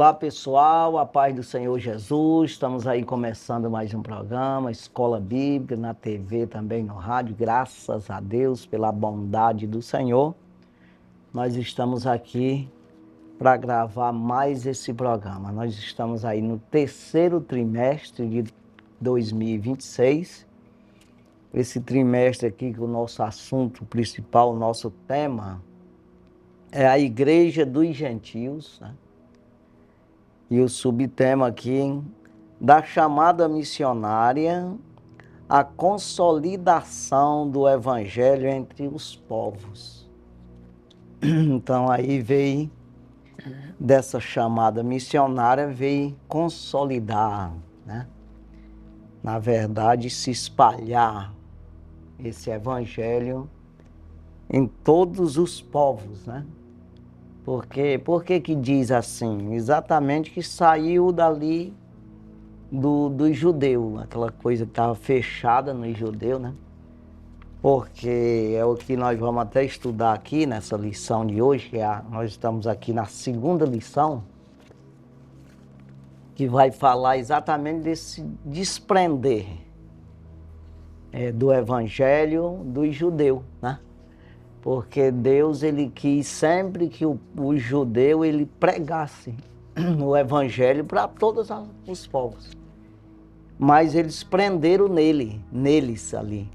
Olá pessoal, a paz do Senhor Jesus, estamos aí começando mais um programa, Escola Bíblica, na TV também no rádio, graças a Deus pela bondade do Senhor. Nós estamos aqui para gravar mais esse programa, nós estamos aí no terceiro trimestre de 2026, esse trimestre aqui que o nosso assunto principal, o nosso tema é a Igreja dos Gentios, né? E o subtema aqui, da chamada missionária, a consolidação do Evangelho entre os povos. Então aí veio, dessa chamada missionária, veio consolidar, né? Na verdade, se espalhar esse Evangelho em todos os povos, né? Por que que diz assim? Exatamente que saiu dali do judeu, aquela coisa que estava fechada no judeu, né? Porque é o que nós vamos até estudar aqui nessa lição de hoje, nós estamos aqui na segunda lição, que vai falar exatamente desse desprender do evangelho do judeu, né? Porque Deus, ele quis sempre que o judeu, ele pregasse o evangelho para todos os povos. Mas eles prenderam neles ali,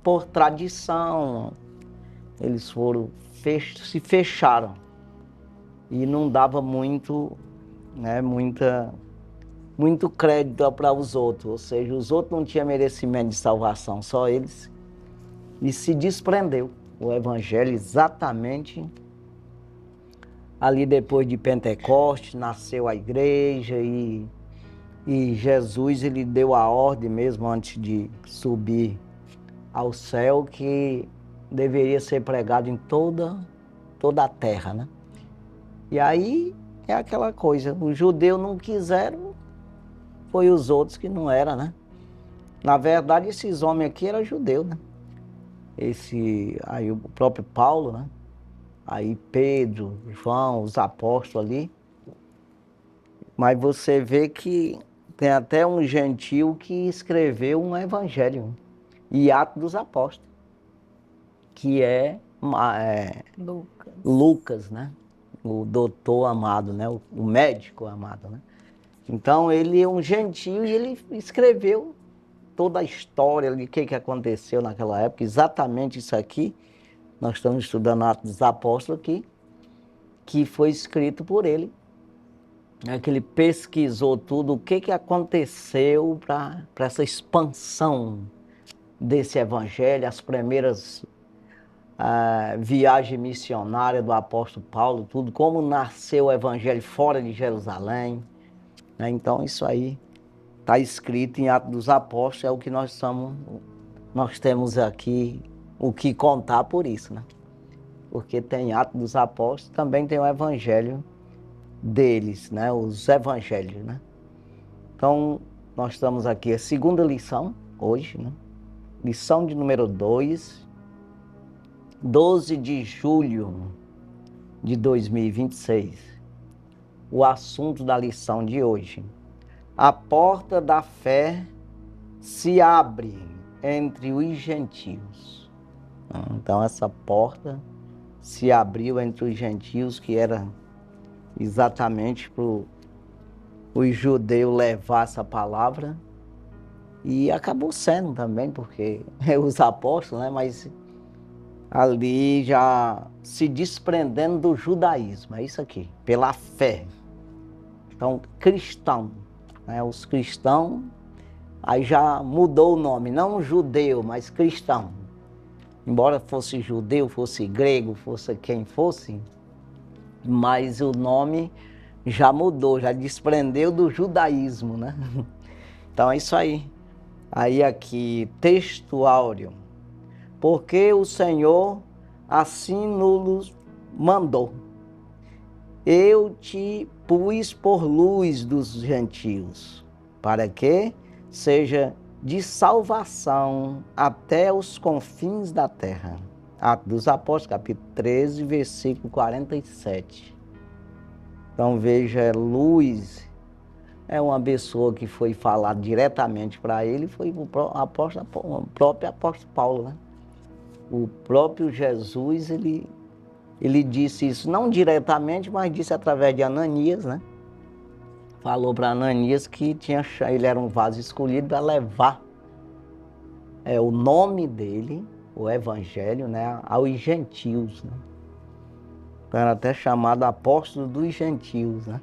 por tradição. Eles se fecharam e não dava muito crédito para os outros. Ou seja, os outros não tinham merecimento de salvação, só eles. E se desprendeu o evangelho exatamente ali depois de Pentecostes, nasceu a igreja e Jesus, ele deu a ordem mesmo antes de subir ao céu que deveria ser pregado em toda a terra, né? E aí é aquela coisa, os judeus não quiseram, foi os outros que não eram, né? Na verdade, esses homens aqui eram judeus, né? Aí o próprio Paulo, né? Aí Pedro, João, os apóstolos ali. Mas você vê que tem até um gentil que escreveu um evangelho, e Atos dos Apóstolos, que é Lucas, né? O doutor amado, né? O médico amado, né? Então ele é um gentil e ele escreveu toda a história de o que aconteceu naquela época, exatamente isso aqui. Nós estamos estudando Atos dos Apóstolos aqui, que foi escrito por ele. Que ele pesquisou tudo, o que aconteceu para essa expansão desse evangelho, as primeiras viagens missionárias do apóstolo Paulo, tudo, como nasceu o evangelho fora de Jerusalém. Né? Então isso aí está escrito em Atos dos Apóstolos, é o que nós temos aqui o que contar por isso, né? Porque tem Atos dos Apóstolos, também tem o evangelho deles, né? Os evangelhos, né? Então, nós estamos aqui, a segunda lição, hoje, né? Lição de número 2, 12 de julho de 2026. O assunto da lição de hoje. A porta da fé se abre entre os gentios. Então, essa porta se abriu entre os gentios, que era exatamente para o judeu levar essa palavra, e acabou sendo também, porque os apóstolos, né? Mas ali já se desprendendo do judaísmo, é isso aqui, pela fé. Então, cristão, né? Os cristãos, aí já mudou o nome, não judeu, mas cristão. Embora fosse judeu, fosse grego, fosse quem fosse, mas o nome já mudou, já desprendeu do judaísmo, né? Então é isso aí. Aí aqui, texto áureo. Porque o Senhor assim nos mandou. Eu te pus por luz dos gentios, para que seja de salvação até os confins da terra. Atos dos Apóstolos, capítulo 13, versículo 47. Então veja, luz é uma pessoa que foi falar diretamente para ele, foi o próprio apóstolo Paulo, né? O próprio Jesus, ele disse isso, não diretamente, mas disse através de Ananias, né? Falou para Ananias que ele era um vaso escolhido para levar o nome dele, o evangelho, né, aos gentios, né? Então era até chamado apóstolo dos gentios, né?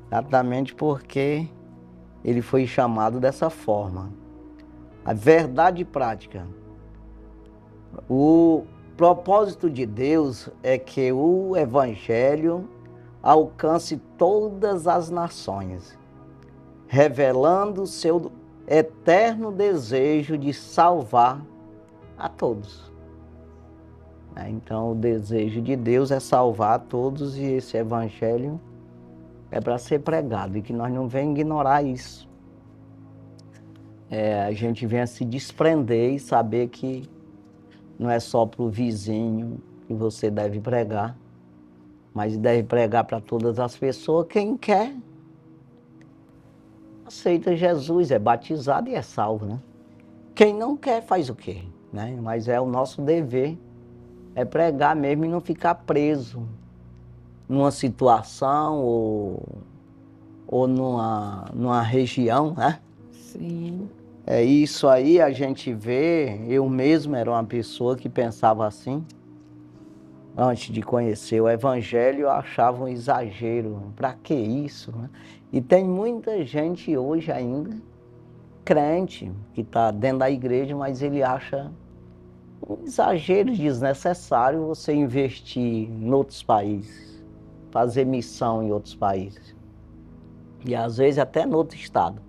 Exatamente porque ele foi chamado dessa forma. A verdade prática. O propósito de Deus é que o evangelho alcance todas as nações, revelando seu eterno desejo de salvar a todos. Então, o desejo de Deus é salvar a todos e esse evangelho é para ser pregado e que nós não venhamos ignorar isso. A gente venha se desprender e saber que não é só para o vizinho que você deve pregar, mas deve pregar para todas as pessoas. Quem quer, aceita Jesus, é batizado e é salvo, né? Quem não quer, faz o quê? Né? Mas é o nosso dever, é pregar mesmo e não ficar preso numa situação ou numa região, né? Sim. É isso aí, a gente vê, eu mesmo era uma pessoa que pensava assim. Antes de conhecer o evangelho, eu achava um exagero. Para que isso, né? E tem muita gente hoje ainda, crente, que está dentro da igreja, mas ele acha um exagero desnecessário você investir em outros países, fazer missão em outros países. E às vezes até em outro estado.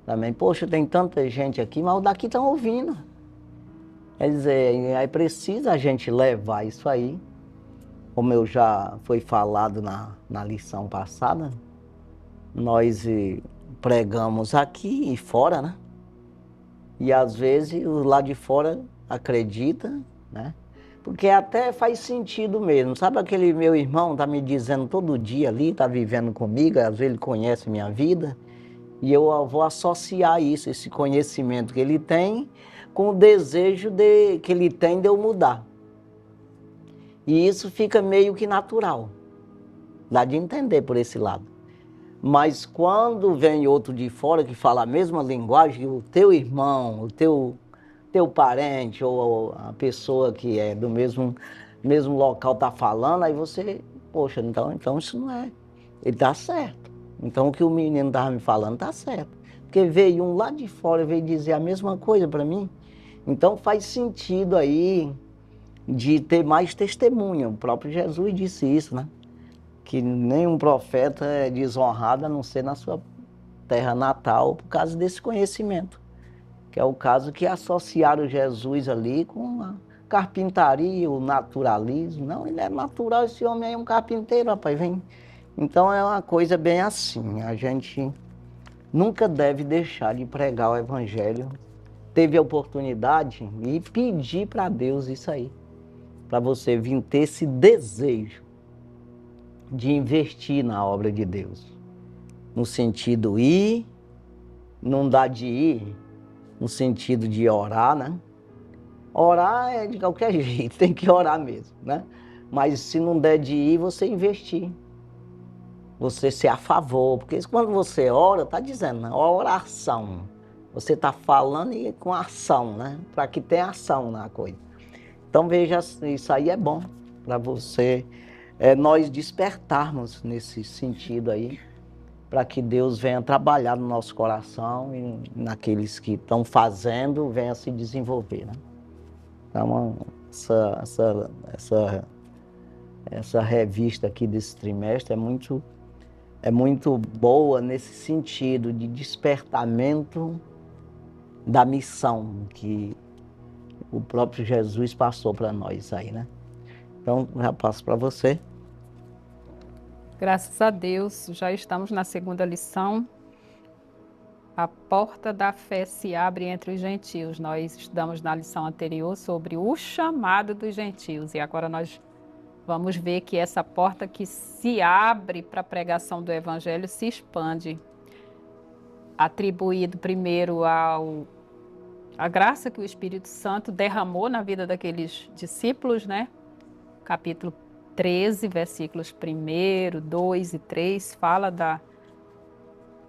Também, poxa, tem tanta gente aqui, mas o daqui estão ouvindo. Quer dizer, aí precisa a gente levar isso aí, como eu já foi falado na lição passada, nós pregamos aqui e fora, né? E às vezes o lá de fora acredita, né? Porque até faz sentido mesmo. Sabe aquele meu irmão tá me dizendo todo dia ali, tá vivendo comigo, às vezes ele conhece minha vida, e eu vou associar isso, esse conhecimento que ele tem, com o desejo que ele tem de eu mudar. E isso fica meio que natural. Dá de entender por esse lado. Mas quando vem outro de fora que fala a mesma linguagem, o teu irmão, o teu parente ou a pessoa que é do mesmo local está falando, aí você, poxa, então isso não é. Ele está certo. Então o que o menino estava me falando está certo. Porque veio um lá de fora, veio dizer a mesma coisa para mim. Então faz sentido aí de ter mais testemunha. O próprio Jesus disse isso, né? Que nenhum profeta é desonrado a não ser na sua terra natal por causa desse conhecimento. Que é o caso que associaram Jesus ali com a carpintaria, o naturalismo. Não, ele é natural, esse homem aí é um carpinteiro, rapaz, vem. Então é uma coisa bem assim, a gente nunca deve deixar de pregar o evangelho. Teve a oportunidade e pedir para Deus isso aí, para você vir ter esse desejo de investir na obra de Deus. No sentido ir, não dá de ir, no sentido de orar, né? Orar é de qualquer jeito, tem que orar mesmo, né? Mas se não der de ir, você investir. Você ser a favor, porque quando você ora, está dizendo, né? Oração. Você está falando e com ação, né? Para que tenha ação na coisa. Então veja, isso aí é bom para você, nós despertarmos nesse sentido aí, para que Deus venha trabalhar no nosso coração e naqueles que estão fazendo, venha se desenvolver, né? Então, essa revista aqui desse trimestre é muito boa nesse sentido de despertamento da missão que o próprio Jesus passou para nós aí, né? Então, já passo para você. Graças a Deus, já estamos na segunda lição. A porta da fé se abre entre os gentios. Nós estudamos na lição anterior sobre o chamado dos gentios e agora nós vamos ver que essa porta que se abre para a pregação do Evangelho se expande, atribuído primeiro a graça que o Espírito Santo derramou na vida daqueles discípulos, né? Capítulo 13, versículos 1, 2 e 3, fala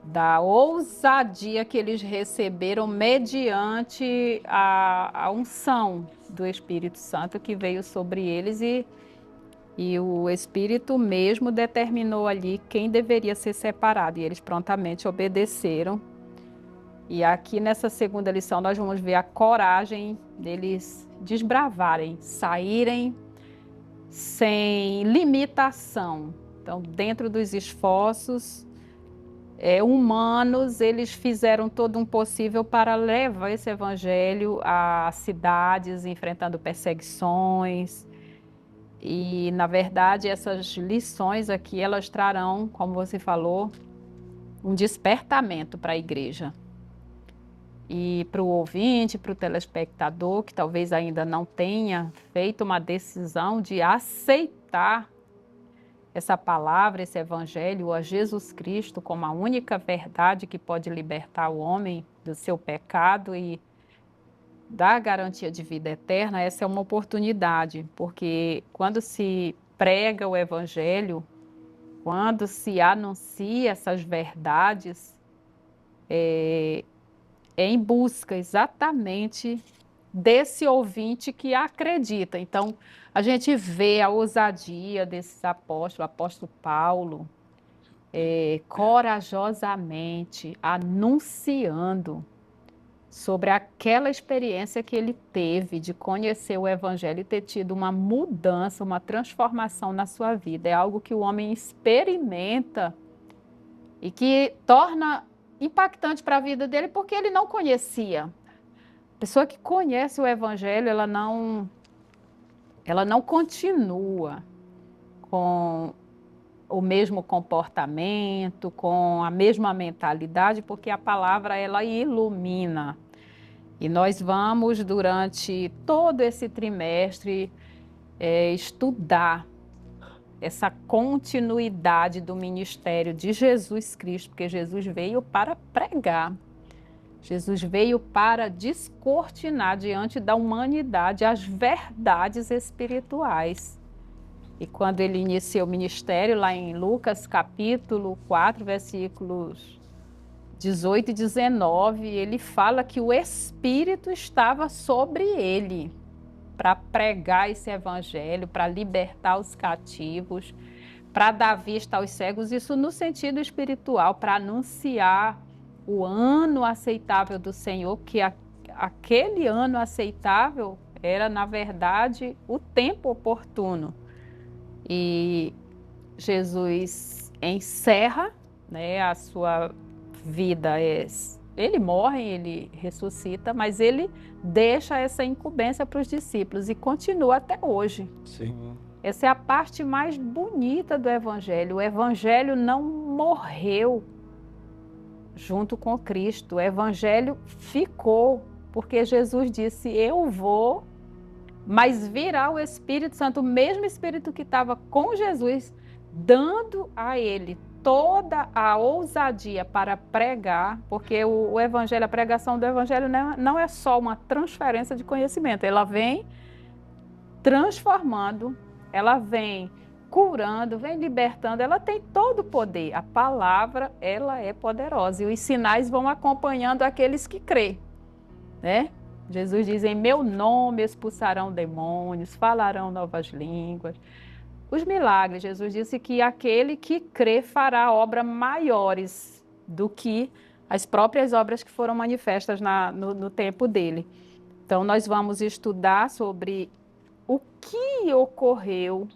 da ousadia que eles receberam mediante a unção do Espírito Santo que veio sobre eles e o Espírito mesmo determinou ali quem deveria ser separado e eles prontamente obedeceram. E aqui nessa segunda lição nós vamos ver a coragem deles desbravarem, saírem sem limitação. Então, dentro dos esforços humanos, eles fizeram todo um possível para levar esse evangelho a cidades, enfrentando perseguições. E, na verdade, essas lições aqui, elas trarão, como você falou, um despertamento para a igreja. E para o ouvinte, para o telespectador, que talvez ainda não tenha feito uma decisão de aceitar essa palavra, esse evangelho, a Jesus Cristo como a única verdade que pode libertar o homem do seu pecado e dar garantia de vida eterna, essa é uma oportunidade, porque quando se prega o evangelho, quando se anuncia essas verdades, é em busca exatamente desse ouvinte que acredita. Então, a gente vê a ousadia desses apóstolos, o apóstolo Paulo, corajosamente anunciando sobre aquela experiência que ele teve de conhecer o Evangelho e ter tido uma mudança, uma transformação na sua vida. É algo que o homem experimenta e que torna impactante para a vida dele porque ele não conhecia. A pessoa que conhece o Evangelho, ela não continua com o mesmo comportamento, com a mesma mentalidade, porque a palavra ela ilumina. E nós vamos, durante todo esse trimestre, estudar essa continuidade do ministério de Jesus Cristo, porque Jesus veio para pregar. Jesus veio para descortinar diante da humanidade as verdades espirituais. E quando ele inicia o ministério, lá em Lucas capítulo 4, versículos 18 e 19, ele fala que o Espírito estava sobre ele para pregar esse evangelho, para libertar os cativos, para dar vista aos cegos, isso no sentido espiritual, para anunciar o ano aceitável do Senhor, que aquele ano aceitável era, na verdade, o tempo oportuno. E Jesus encerra, né, a sua vida. Ele morre, ele ressuscita, mas ele deixa essa incumbência para os discípulos e continua até hoje. Sim. Essa é a parte mais bonita do Evangelho. O Evangelho não morreu junto com Cristo. O Evangelho ficou, porque Jesus disse, eu vou, mas virá o Espírito Santo, o mesmo Espírito que estava com Jesus, dando a ele toda a ousadia para pregar, porque o Evangelho, a pregação do Evangelho não é só uma transferência de conhecimento, ela vem transformando, ela vem curando, vem libertando, ela tem todo o poder. A palavra, ela é poderosa e os sinais vão acompanhando aqueles que crêem, né? Jesus diz, em meu nome expulsarão demônios, falarão novas línguas. Os milagres, Jesus disse que aquele que crê fará obras maiores do que as próprias obras que foram manifestas no tempo dele. Então, nós vamos estudar sobre o que ocorreu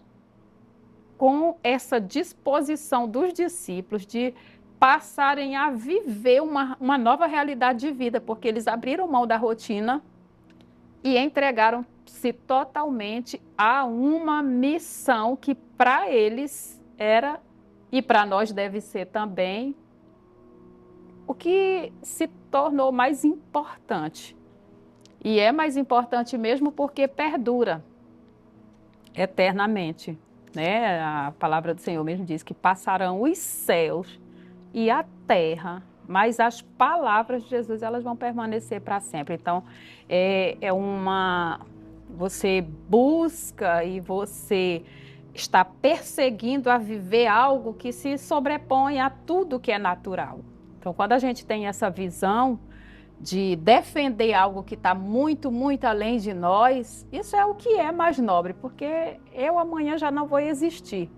com essa disposição dos discípulos de passarem a viver uma nova realidade de vida, porque eles abriram mão da rotina e entregaram-se totalmente a uma missão que para eles era, e para nós deve ser também, o que se tornou mais importante. E é mais importante mesmo porque perdura eternamente. né? A palavra do Senhor mesmo diz que passarão os céus e a terra, mas as palavras de Jesus, elas vão permanecer para sempre. Então, você busca e você está perseguindo a viver algo que se sobrepõe a tudo que é natural. Então, quando a gente tem essa visão de defender algo que está muito, muito além de nós, isso é o que é mais nobre, porque eu amanhã já não vou existir.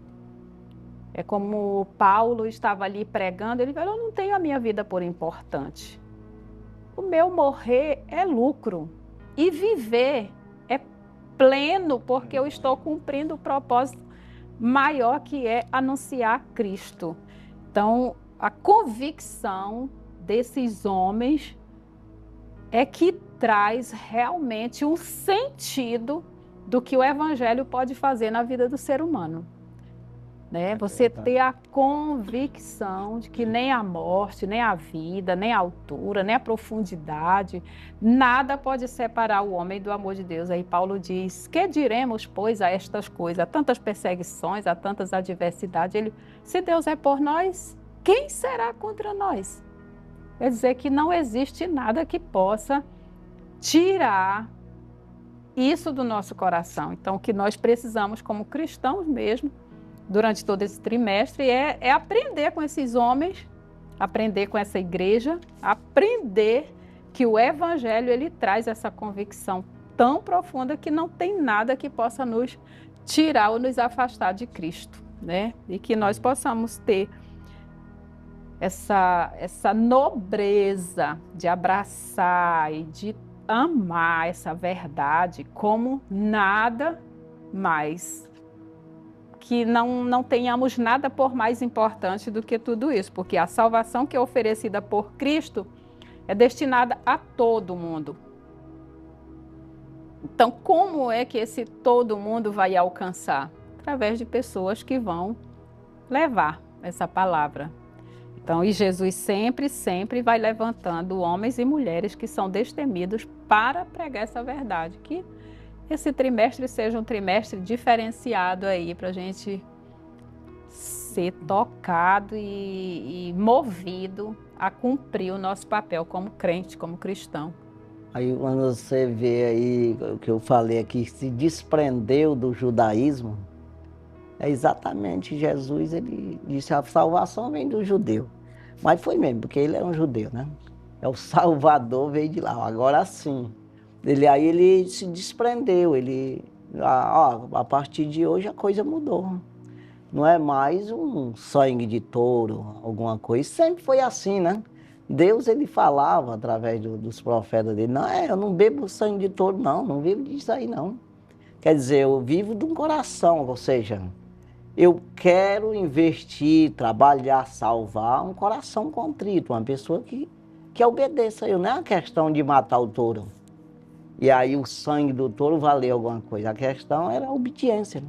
É como Paulo estava ali pregando, ele falou, eu não tenho a minha vida por importante. O meu morrer é lucro e viver é pleno, porque eu estou cumprindo o propósito maior que é anunciar Cristo. Então, a convicção desses homens é que traz realmente um sentido do que o Evangelho pode fazer na vida do ser humano. Né? Você ter a convicção de que nem a morte, nem a vida, nem a altura, nem a profundidade, nada pode separar o homem do amor de Deus. Aí Paulo diz, que diremos, pois, a estas coisas, a tantas perseguições, a tantas adversidades? Se Deus é por nós, quem será contra nós? Quer dizer que não existe nada que possa tirar isso do nosso coração. Então, o que nós precisamos como cristãos mesmo, durante todo esse trimestre, é aprender com esses homens, aprender com essa igreja, aprender que o Evangelho, ele traz essa convicção tão profunda que não tem nada que possa nos tirar ou nos afastar de Cristo, né? E que nós possamos ter essa nobreza de abraçar e de amar essa verdade como nada mais. Que não tenhamos nada por mais importante do que tudo isso, porque a salvação que é oferecida por Cristo é destinada a todo mundo. Então, como é que esse todo mundo vai alcançar? Através de pessoas que vão levar essa palavra. Então, e Jesus sempre, sempre vai levantando homens e mulheres que são destemidos para pregar essa verdade. Que esse trimestre seja um trimestre diferenciado aí para a gente ser tocado e movido a cumprir o nosso papel como crente, como cristão. Aí quando você vê aí o que eu falei aqui, se desprendeu do judaísmo, é exatamente Jesus, ele disse a salvação vem do judeu. Mas foi mesmo, porque ele é um judeu, né? É o Salvador, veio de lá. Agora sim. Aí ele se desprendeu, a partir de hoje a coisa mudou. Não é mais um sangue de touro, alguma coisa. Sempre foi assim, né? Deus, ele falava através dos profetas dele, não, eu não bebo sangue de touro, não vivo disso aí, não. Quer dizer, eu vivo de um coração, ou seja, eu quero investir, trabalhar, salvar um coração contrito, uma pessoa que obedeça eu. Não é uma questão de matar o touro. E aí o sangue do touro valeu alguma coisa. A questão era a obediência. Né?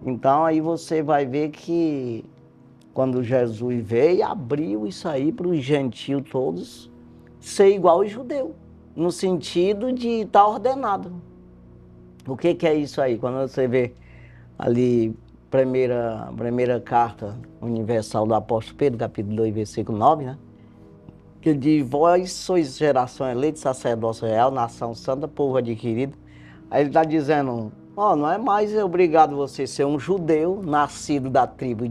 Então aí você vai ver que quando Jesus veio, abriu isso aí para os gentios todos ser igual ao judeu. No sentido de estar ordenado. O que é isso aí? Quando você vê ali primeira carta universal do apóstolo Pedro, capítulo 2, versículo 9, né? Que ele diz, vós sois geração eleita, sacerdócio real, nação santa, povo adquirido. Aí ele está dizendo, não é mais obrigado você ser um judeu, nascido da tribo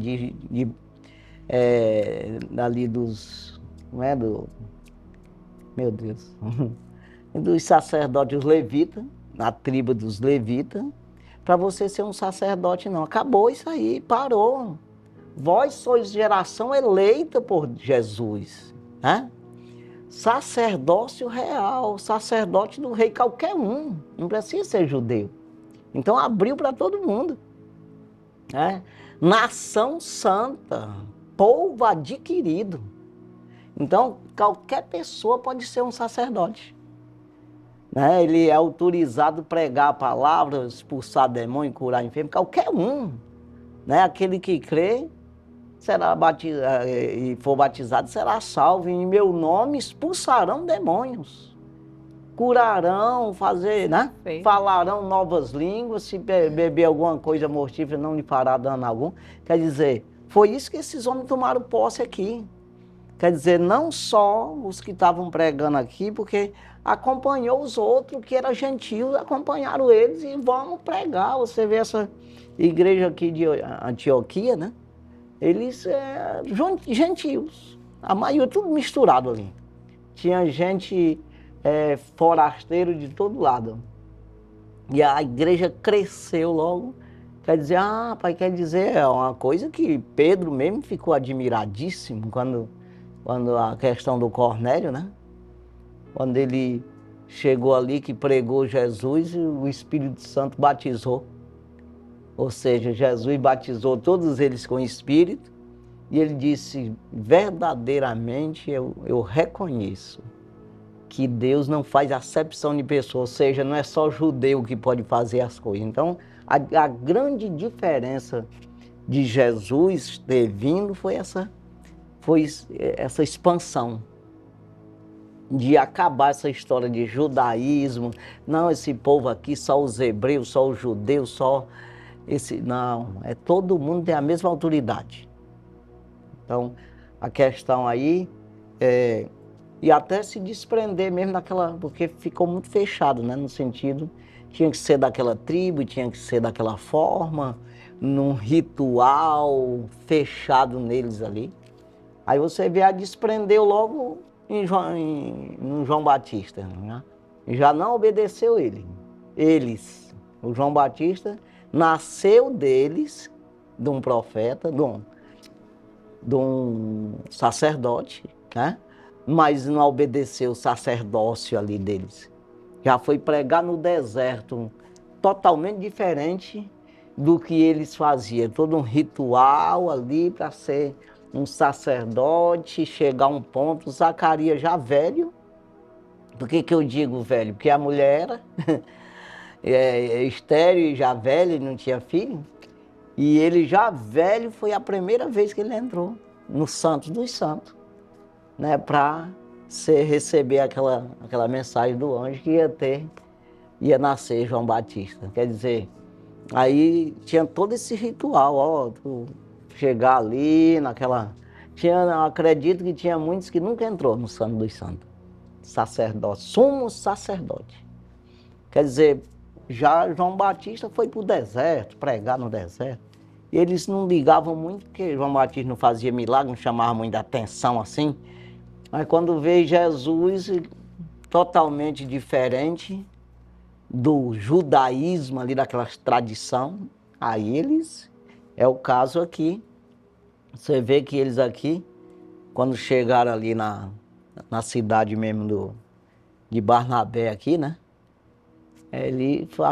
dali dos, não é meu Deus, dos sacerdotes levitas, na tribo dos levitas, para você ser um sacerdote, não. Acabou isso aí, parou. Vós sois geração eleita por Jesus, né? Sacerdócio real, sacerdote do rei, qualquer um, não precisa ser judeu. Então abriu para todo mundo, né? Nação santa, povo adquirido. Então qualquer pessoa pode ser um sacerdote. Né? Ele é autorizado a pregar a palavra, expulsar demônio, curar enfermo, qualquer um. Né? Aquele que crê será batizado, e for batizado será salvo. Em meu nome expulsarão demônios. curarão, fazer, né? Perfeito. Falarão novas línguas, se beber alguma coisa mortífera não lhe fará dano algum. Quer dizer, foi isso que esses homens tomaram posse aqui. Quer dizer, não só os que estavam pregando aqui, porque acompanhou os outros que eram gentios, acompanharam eles e vamos pregar. Você vê essa igreja aqui de Antioquia, né? Eles gentios, a maioria tudo misturado ali. Tinha gente forasteiro de todo lado. E a igreja cresceu logo. Quer dizer, pai, quer dizer, é uma coisa que Pedro mesmo ficou admiradíssimo quando a questão do Cornélio, né? Quando ele chegou ali que pregou Jesus e o Espírito Santo batizou. Ou seja, Jesus batizou todos eles com o Espírito e ele disse, verdadeiramente eu reconheço que Deus não faz acepção de pessoas, ou seja, não é só judeu que pode fazer as coisas. Então, a grande diferença de Jesus ter vindo foi essa expansão, de acabar essa história de judaísmo, não, esse povo aqui, só os hebreus, só os judeus, só esse... Não, todo mundo tem a mesma autoridade. Então, a questão aí e até se desprender mesmo daquela, porque ficou muito fechado, né? No sentido, tinha que ser daquela tribo, tinha que ser daquela forma, num ritual fechado neles ali. Aí você vê desprendeu logo no João Batista, né? Já não obedeceu eles. O João Batista nasceu deles, de um profeta, de um sacerdote, né? Mas não obedeceu o sacerdócio ali deles. Já foi pregar no deserto, totalmente diferente do que eles faziam. Todo um ritual ali para ser um sacerdote, chegar a um ponto. Zacarias já velho. Por que eu digo velho? Porque a mulher era estéril e já velha, não tinha filho. E ele já velho, foi a primeira vez que ele entrou no Santo dos Santos, né, para receber aquela mensagem do anjo que ia nascer João Batista. Quer dizer, aí tinha todo esse ritual, tu chegar ali acredito que tinha muitos que nunca entrou no Santo dos Santos. Sacerdote, sumo sacerdote. Quer dizer, já João Batista foi para o deserto, pregar no deserto. E eles não ligavam muito, porque João Batista não fazia milagre, não chamava muita atenção assim. Mas quando veio Jesus, totalmente diferente do judaísmo ali, daquela tradição, aí é o caso aqui. Você vê que eles aqui, quando chegaram ali na cidade mesmo de Barnabé aqui, né?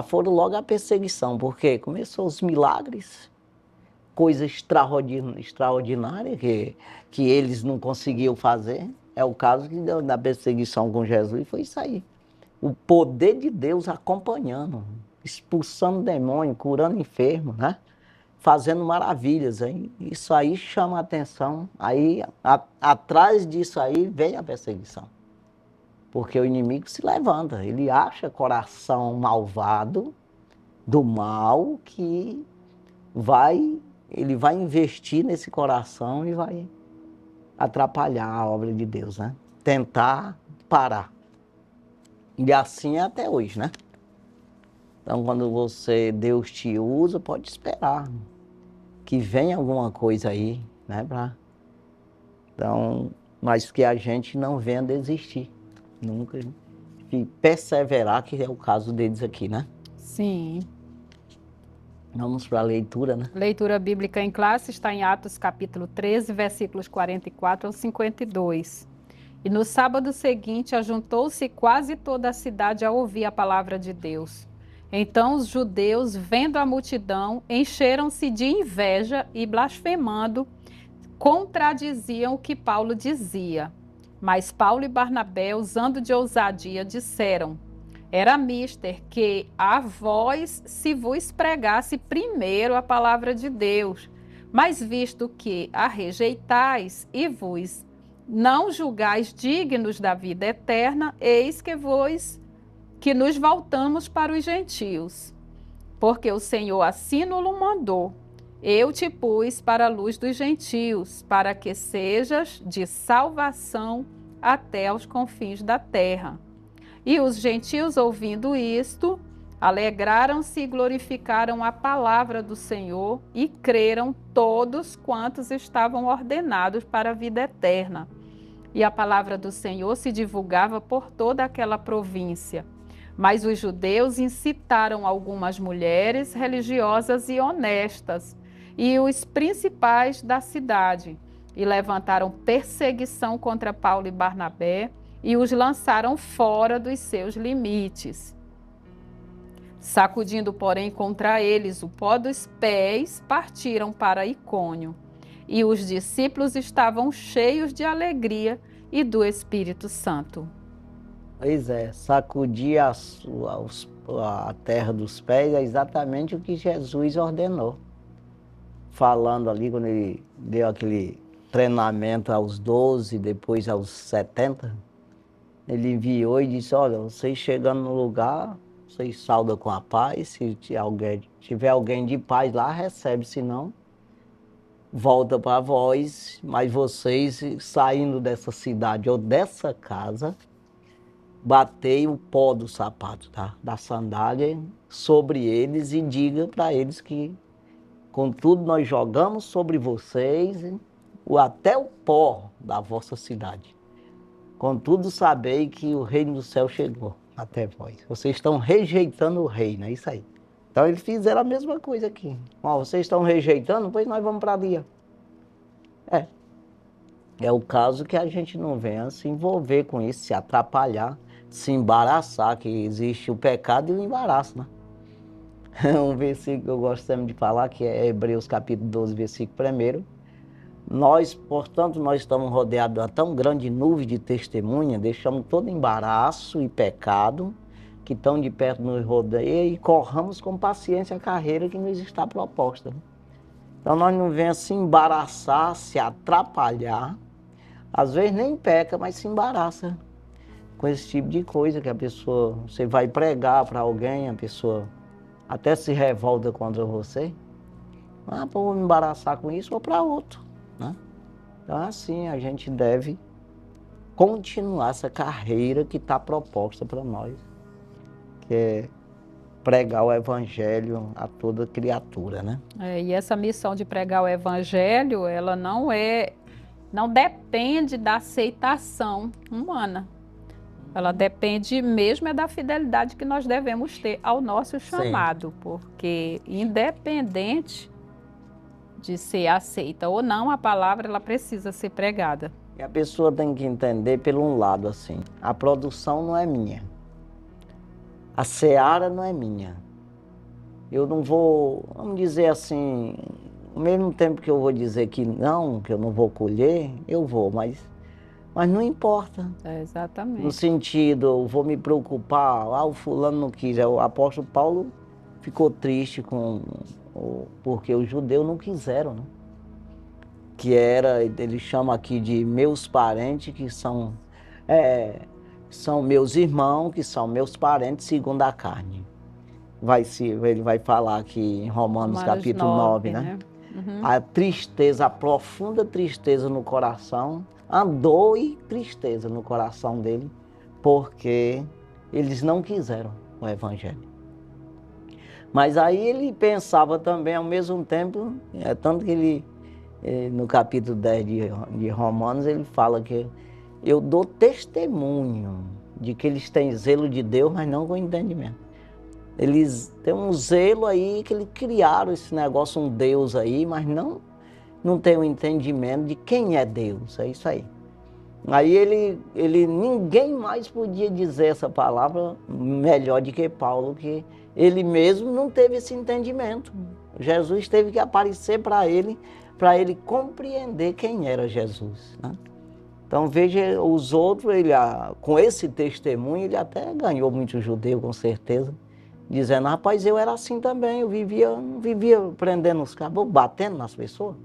Foram logo a perseguição, porque começou os milagres, coisa extraordinária que eles não conseguiam fazer. É o caso que deu na perseguição com Jesus, foi isso aí. O poder de Deus acompanhando, expulsando demônio, curando enfermo, né? Fazendo maravilhas. Hein? Isso aí chama a atenção. Aí, atrás disso aí, vem a perseguição. Porque o inimigo se levanta, ele acha coração malvado, do mal, que ele vai investir nesse coração e vai atrapalhar a obra de Deus, né? Tentar parar. E assim é até hoje, né? Então, quando Deus te usa, pode esperar que venha alguma coisa aí, né? Então, mas que a gente não venha desistir. Nunca. E perseverar, que é o caso deles aqui, né? Sim. Vamos para a leitura, né? Leitura bíblica em classe está em Atos capítulo 13, versículos 44 ao 52. E no sábado seguinte ajuntou-se quase toda a cidade a ouvir a palavra de Deus. Então os judeus, vendo a multidão, encheram-se de inveja e, blasfemando, contradiziam o que Paulo dizia. Mas Paulo e Barnabé, usando de ousadia, disseram: era mister que a vós se vos pregasse primeiro a palavra de Deus, mas visto que a rejeitais e vos não julgais dignos da vida eterna, eis que vos que nos voltamos para os gentios, porque o Senhor assim nos mandou. Eu te pus para a luz dos gentios, para que sejas de salvação até aos confins da terra. E os gentios, ouvindo isto, alegraram-se e glorificaram a palavra do Senhor e creram todos quantos estavam ordenados para a vida eterna. E a palavra do Senhor se divulgava por toda aquela província. Mas os judeus incitaram algumas mulheres religiosas e honestas e os principais da cidade, e levantaram perseguição contra Paulo e Barnabé e os lançaram fora dos seus limites. Sacudindo, porém, contra eles o pó dos pés, partiram para Icônio. E os discípulos estavam cheios de alegria e do Espírito Santo. Pois é, sacudir a terra dos pés é exatamente o que Jesus ordenou. Falando ali, quando ele deu aquele treinamento aos 12, depois aos 70, ele enviou e disse, olha, vocês chegando no lugar, vocês saudam com a paz, se tiver alguém de paz lá, recebe, senão volta para vós, mas vocês saindo dessa cidade ou dessa casa, batei o pó do sapato, tá? Da sandália sobre eles e diga para eles que contudo nós jogamos sobre vocês até o pó da vossa cidade. Contudo sabei que o reino do céu chegou até vós. Vocês estão rejeitando o reino, é isso aí. Então eles fizeram a mesma coisa aqui. Ó, vocês estão rejeitando, pois nós vamos para ali. É o caso que a gente não venha se envolver com isso, se atrapalhar, se embaraçar, que existe o pecado e o embaraço, né? Um versículo que eu gosto sempre de falar, que é Hebreus capítulo 12, versículo 1. Nós, portanto, nós estamos rodeados de uma tão grande nuvem de testemunha, deixamos todo embaraço e pecado que estão de perto nos rodeia e corramos com paciência a carreira que nos está proposta. Então nós não venhamos se embaraçar, se atrapalhar, às vezes nem peca, mas se embaraça com esse tipo de coisa que a pessoa, você vai pregar para alguém, a pessoa até se revolta contra você. Ah, pô, vou me embaraçar com isso ou para outro, né? Então assim, a gente deve continuar essa carreira que está proposta para nós, que é pregar o evangelho a toda criatura, né? E essa missão de pregar o evangelho, ela não depende da aceitação humana. Ela depende mesmo da fidelidade que nós devemos ter ao nosso chamado, sim, porque independente de ser aceita ou não, a palavra ela precisa ser pregada. E a pessoa tem que entender pelo um lado assim, a produção não é minha, a seara não é minha. Eu não vou, vamos dizer assim, ao mesmo tempo que eu vou dizer que eu não vou colher, eu vou, mas não importa. Exatamente. No sentido, eu vou me preocupar, o fulano não quis. O apóstolo Paulo ficou triste porque os judeus não quiseram, né? Que era, ele chama aqui de meus parentes, que são meus irmãos, que são meus parentes segundo a carne. Ele vai falar aqui em Romanos capítulo 9, né? Uhum. A tristeza, a profunda tristeza no coração, a dor e tristeza no coração dele, porque eles não quiseram o evangelho. Mas aí ele pensava também ao mesmo tempo, tanto que ele, no capítulo 10 de Romanos, ele fala que eu dou testemunho de que eles têm zelo de Deus, mas não com entendimento. Eles têm um zelo aí que eles criaram esse negócio, um Deus aí, mas não tem um entendimento de quem é Deus, é isso aí. Aí ninguém mais podia dizer essa palavra melhor do que Paulo, que ele mesmo não teve esse entendimento. Jesus teve que aparecer para ele compreender quem era Jesus, né? Então veja, os outros, com esse testemunho, ele até ganhou muito judeu, com certeza, dizendo, rapaz, eu era assim também, eu vivia prendendo os cabos, batendo nas pessoas.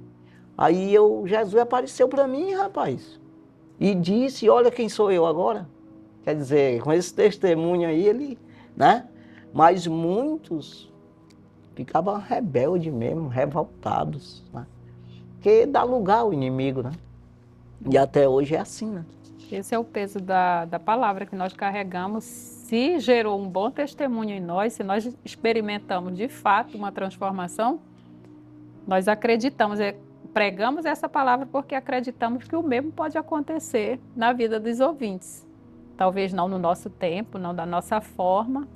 Aí Jesus apareceu para mim, rapaz, e disse, olha quem sou eu agora. Quer dizer, com esse testemunho aí, né? Mas muitos ficavam rebeldes mesmo, revoltados, né? Porque dá lugar ao inimigo, né? E até hoje é assim, né? Esse é o peso da palavra que nós carregamos. Se gerou um bom testemunho em nós, se nós experimentamos de fato uma transformação, nós acreditamos, pregamos essa palavra porque acreditamos que o mesmo pode acontecer na vida dos ouvintes. Talvez não no nosso tempo, não da nossa forma,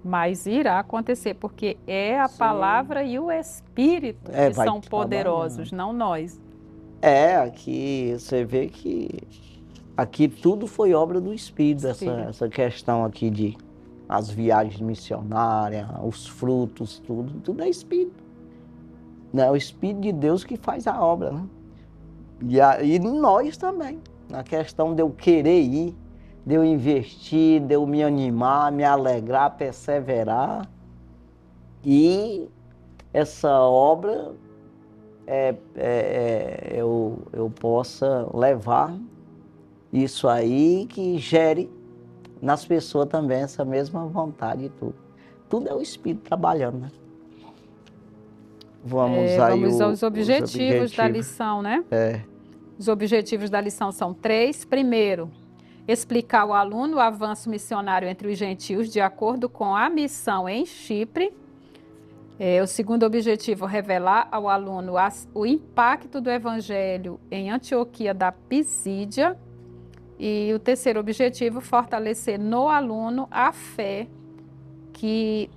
mas irá acontecer, porque é a palavra e o Espírito que vai são poderosos, não nós. Aqui você vê que aqui tudo foi obra do Espírito, essa questão aqui de as viagens missionárias, os frutos, tudo é Espírito. Né? É o Espírito de Deus que faz a obra, né? E nós também, na questão de eu querer ir, de eu investir, de eu me animar, me alegrar, perseverar. E essa obra eu possa levar isso aí que gere nas pessoas também essa mesma vontade e tudo. Tudo é o Espírito trabalhando, né? Vamos aos objetivos da lição, né? Os objetivos da lição são 3. Primeiro, explicar ao aluno o avanço missionário entre os gentios de acordo com a missão em Chipre. O segundo objetivo, revelar ao aluno o impacto do evangelho em Antioquia da Pisídia. E o terceiro objetivo, fortalecer no aluno a fé que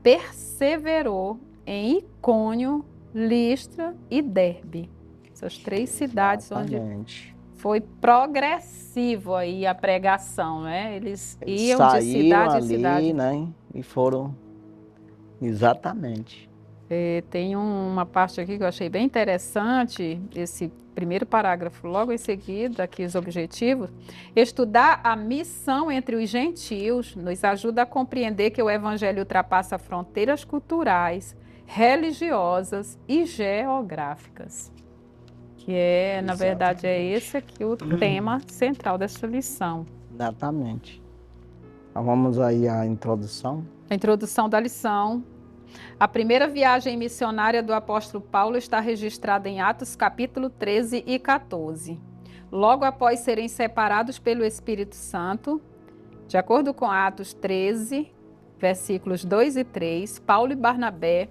perseverou em Icônio, Listra e Derbe. Essas 3 cidades onde foi progressivo aí a pregação, né? Eles iam de cidade em cidade, né? E foram exatamente. Tem uma parte aqui que eu achei bem interessante, esse primeiro parágrafo, logo em seguida, aqui os objetivos. Estudar a missão entre os gentios nos ajuda a compreender que o evangelho ultrapassa fronteiras culturais, religiosas e geográficas. Que na verdade, é esse aqui o tema central dessa lição. Exatamente. Então, vamos aí à introdução. A introdução da lição. A primeira viagem missionária do apóstolo Paulo está registrada em Atos capítulo 13 e 14. Logo após serem separados pelo Espírito Santo, de acordo com Atos 13, versículos 2 e 3, Paulo e Barnabé,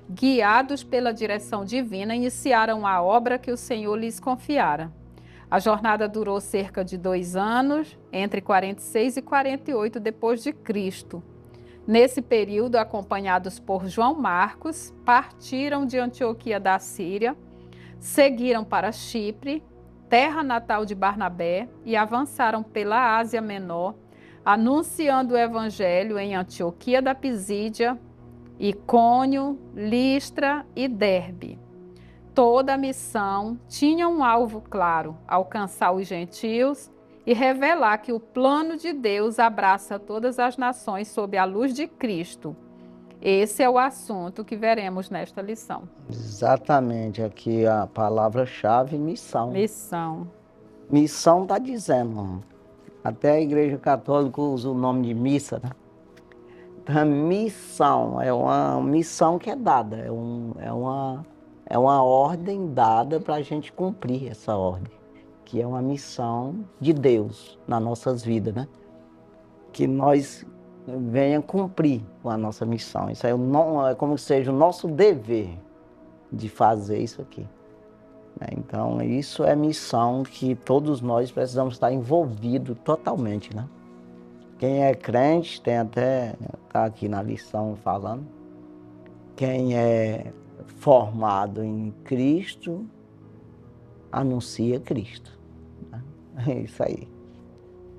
guiados pela direção divina, iniciaram a obra que o Senhor lhes confiara. A jornada durou cerca de 2 anos, entre 46 e 48 depois de Cristo. Nesse período, acompanhados por João Marcos, partiram de Antioquia da Síria, seguiram para Chipre, terra natal de Barnabé, e avançaram pela Ásia Menor, anunciando o evangelho em Antioquia da Pisídia, Icônio, Listra e Derbe. Toda a missão tinha um alvo claro: alcançar os gentios e revelar que o plano de Deus abraça todas as nações sob a luz de Cristo. Esse é o assunto que veremos nesta lição. Exatamente, aqui a palavra-chave, missão. Missão. Missão está dizendo, até a Igreja Católica usa o nome de missa, né? Então, missão é uma missão que é dada, é uma ordem dada para a gente cumprir essa ordem, que é uma missão de Deus nas nossas vidas, né? Que nós venha cumprir com a nossa missão. Isso é como que seja o nosso dever de fazer isso aqui. Então, isso é missão que todos nós precisamos estar envolvidos totalmente, né? Quem é crente, tem até, está aqui na lição falando, quem é formado em Cristo, anuncia Cristo. É isso aí.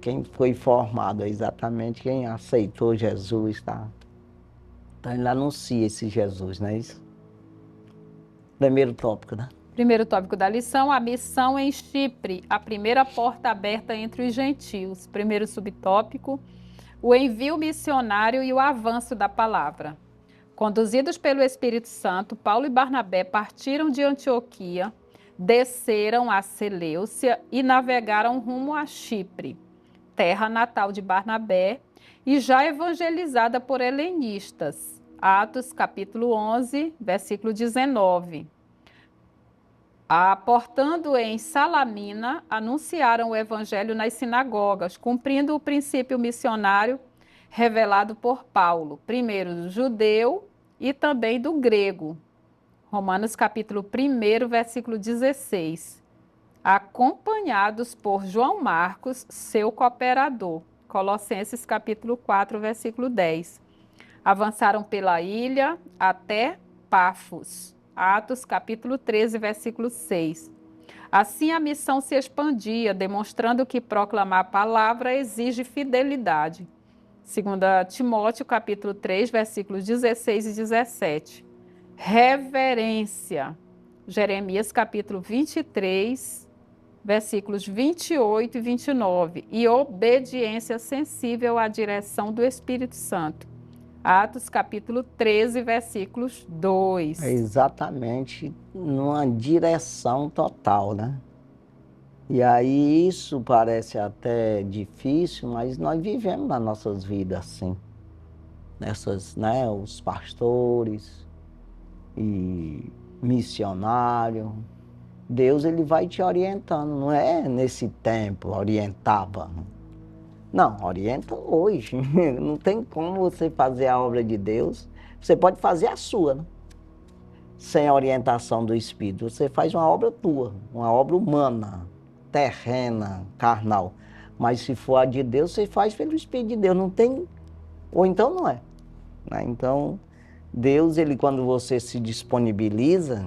Quem foi formado é exatamente quem aceitou Jesus, tá? Então ele anuncia esse Jesus, não é isso? Primeiro tópico, né? Primeiro tópico da lição, a missão em Chipre, a primeira porta aberta entre os gentios. Primeiro subtópico, o envio missionário e o avanço da palavra. Conduzidos pelo Espírito Santo, Paulo e Barnabé partiram de Antioquia, desceram a Seleucia e navegaram rumo a Chipre, terra natal de Barnabé, e já evangelizada por helenistas. Atos capítulo 11, versículo 19. Aportando em Salamina, anunciaram o evangelho nas sinagogas, cumprindo o princípio missionário revelado por Paulo, primeiro do judeu e também do grego. Romanos capítulo 1, versículo 16. Acompanhados por João Marcos, seu cooperador. Colossenses capítulo 4, versículo 10. Avançaram pela ilha até Pafos. Atos capítulo 13, versículo 6. Assim a missão se expandia, demonstrando que proclamar a palavra exige fidelidade. 2 Timóteo capítulo 3, versículos 16 e 17. Reverência. Jeremias capítulo 23, versículos 28 e 29. E obediência sensível à direção do Espírito Santo. Atos capítulo 13, versículos 2. É exatamente numa direção total, né? E aí isso parece até difícil, mas nós vivemos nas nossas vidas assim. Nessas, né, os pastores e missionários. Deus ele vai te orientando, não é nesse tempo, orientava. Não, orienta hoje. Não tem como você fazer a obra de Deus. Você pode fazer a sua, né? Sem a orientação do Espírito. Você faz uma obra tua, uma obra humana, terrena, carnal. Mas se for a de Deus, você faz pelo Espírito de Deus. Não tem, ou então não é. Né? Então, Deus, ele quando você se disponibiliza,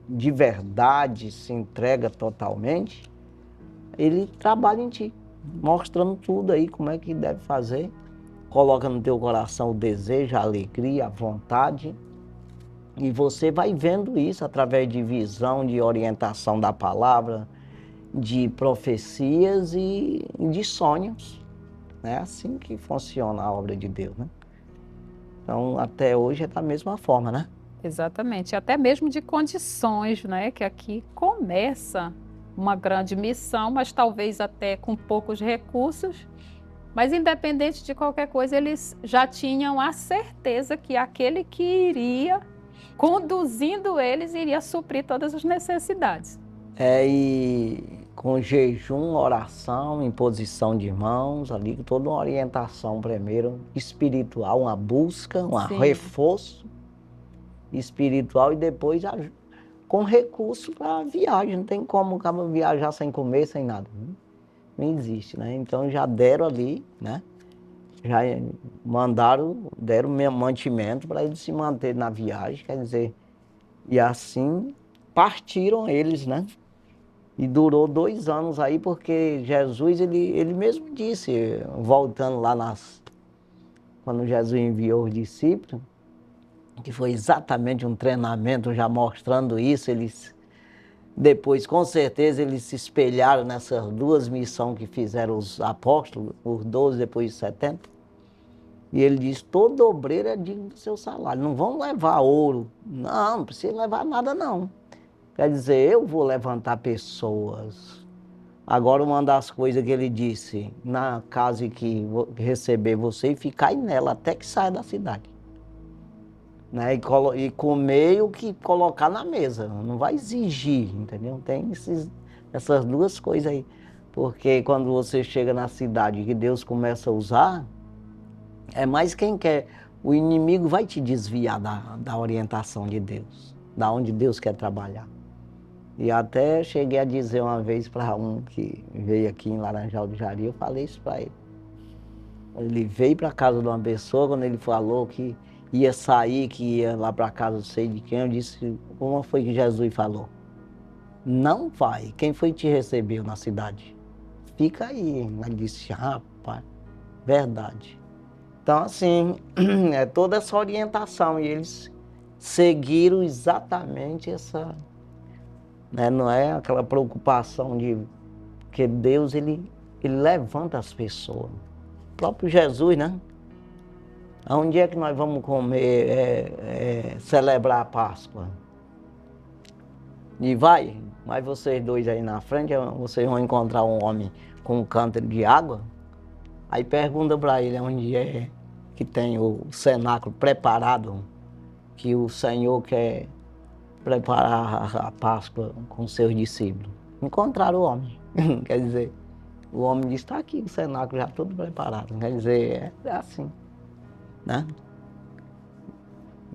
de verdade, se entrega totalmente, ele trabalha em ti, mostrando tudo aí, como é que deve fazer. Coloca no teu coração o desejo, a alegria, a vontade. E você vai vendo isso através de visão, de orientação da palavra, de profecias e de sonhos. É assim que funciona a obra de Deus, né? Então, até hoje é da mesma forma, né? Exatamente, até mesmo de condições, né? Que aqui começa uma grande missão, mas talvez até com poucos recursos. Mas independente de qualquer coisa, eles já tinham a certeza que aquele que iria, conduzindo eles, iria suprir todas as necessidades. E com jejum, oração, imposição de mãos, ali toda uma orientação primeiro espiritual, uma busca, um Sim. reforço espiritual e depois com recurso para viagem. Não tem como o cara viajar sem comer, sem nada. Não existe, né? Então já deram ali, né? Já deram mantimento para eles se manterem na viagem, quer dizer, e assim partiram eles, né? E durou 2 anos aí, porque Jesus, ele mesmo disse, voltando lá quando Jesus enviou os discípulos, que foi exatamente um treinamento já mostrando isso, depois, com certeza, eles se espelharam nessas 2 missões que fizeram os apóstolos, os 12, depois os 70. E ele diz, todo obreiro é digno do seu salário. Não vão levar ouro. Não precisa levar nada, não. Quer dizer, eu vou levantar pessoas. Agora, uma das coisas que ele disse, na casa que receber você e ficar nela até que saia da cidade. Né? E comer o que colocar na mesa. Não vai exigir, entendeu? Tem essas 2 coisas aí. Porque quando você chega na cidade que Deus começa a usar, é mais quem quer. O inimigo vai te desviar da orientação de Deus, da onde Deus quer trabalhar. E até cheguei a dizer uma vez para um que veio aqui em Laranjal do Jari, eu falei isso para ele. Ele veio para casa de uma pessoa, quando ele falou que ia sair, que ia lá para casa, não sei de quem, eu disse, como foi que Jesus falou? Não vai, quem foi que te recebeu na cidade? Fica aí. Ele disse, rapaz, verdade. Então, assim, é toda essa orientação, e eles seguiram exatamente essa, né? Não é aquela preocupação de que Deus, ele levanta as pessoas. O próprio Jesus, né? Onde é que nós vamos comer, celebrar a Páscoa? E mas vocês 2 aí na frente, vocês vão encontrar um homem com um cântaro de água, Aí pergunta para ele onde é que tem o cenáculo preparado, que o Senhor quer preparar a Páscoa com seus discípulos. Encontraram o homem. Quer dizer, o homem disse, está aqui o cenáculo já todo preparado. Quer dizer, é assim, né?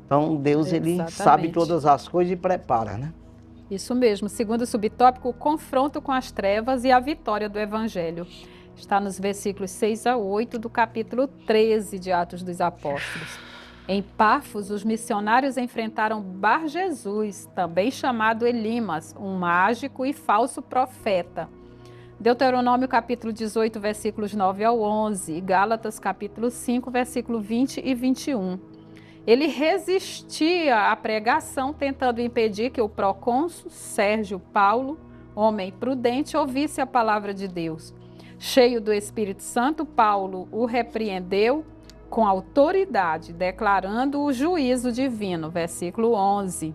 Então Deus, ele Exatamente. sabe todas as coisas e prepara, né? Isso mesmo. Segundo subtópico, o confronto com as trevas e a vitória do Evangelho. Está nos versículos 6 a 8 do capítulo 13 de Atos dos Apóstolos. Em Pafos, os missionários enfrentaram Bar Jesus, também chamado Elimas, um mágico e falso profeta. Deuteronômio capítulo 18, versículos 9 ao 11, e Gálatas capítulo 5, versículo 20 e 21. Ele resistia à pregação, tentando impedir que o procônsul Sérgio Paulo, homem prudente, ouvisse a palavra de Deus. Cheio do Espírito Santo, Paulo o repreendeu com autoridade, declarando o juízo divino. Versículo 11.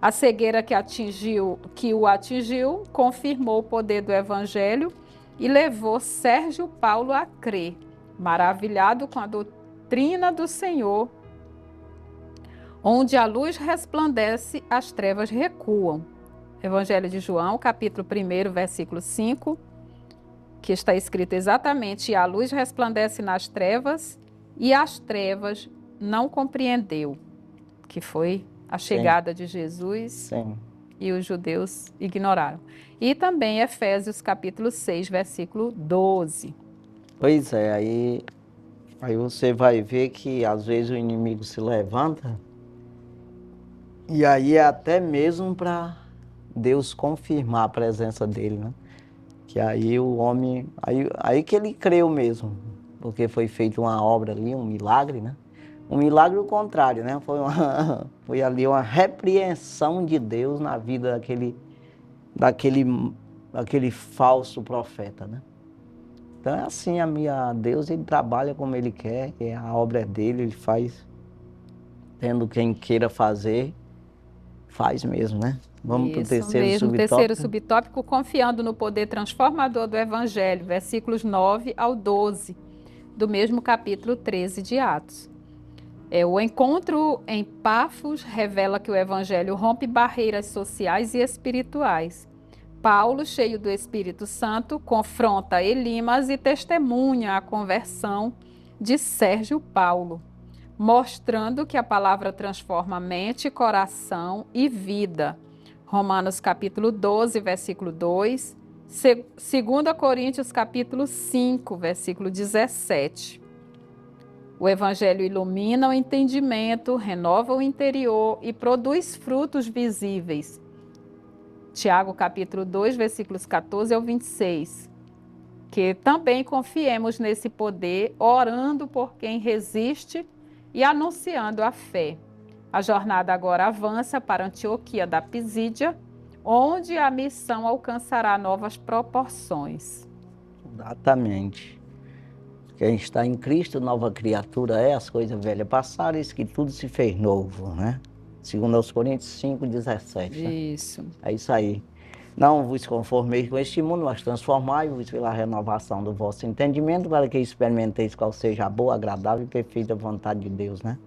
A cegueira que o atingiu confirmou o poder do Evangelho e levou Sérgio Paulo a crer, maravilhado com a doutrina do Senhor. Onde a luz resplandece, as trevas recuam. Evangelho de João, capítulo 1, versículo 5, que está escrito exatamente: e a luz resplandece nas trevas, e as trevas não compreendeu, que foi a chegada de Jesus. Sim. E os judeus ignoraram. E também Efésios capítulo 6, versículo 12. Pois é, aí você vai ver que às vezes o inimigo se levanta, e aí é até mesmo para Deus confirmar a presença dele, né? Que aí o homem, aí que ele creu mesmo, porque foi feita uma obra ali, um milagre, né? Um milagre o contrário, né? Foi ali uma repreensão de Deus na vida daquele falso profeta, né? Então é assim, Deus, ele trabalha como ele quer, a obra é dele, ele faz, tendo quem queira fazer, faz mesmo, né? Vamos para o terceiro subtópico. Terceiro subtópico, confiando no poder transformador do Evangelho, versículos 9 ao 12, do mesmo capítulo 13 de Atos. O encontro em Pafos revela que o Evangelho rompe barreiras sociais e espirituais. Paulo, cheio do Espírito Santo, confronta Elimas e testemunha a conversão de Sérgio Paulo, mostrando que a palavra transforma mente, coração e vida. Romanos capítulo 12, versículo 2, 2 Coríntios capítulo 5, versículo 17. O Evangelho ilumina o entendimento, renova o interior e produz frutos visíveis. Tiago capítulo 2, versículos 14 ao 26. Que também confiemos nesse poder, orando por quem resiste e anunciando a fé. A jornada agora avança para Antioquia da Pisídia, onde a missão alcançará novas proporções. Exatamente. Quem está em Cristo, nova criatura é, as coisas velhas passaram, isso que tudo se fez novo, né? Segundo aos Coríntios 5, 17. Né? Isso. É isso aí. Não vos conformeis com este mundo, mas transformai-vos pela renovação do vosso entendimento, para que experimenteis qual seja a boa, agradável e perfeita vontade de Deus, né?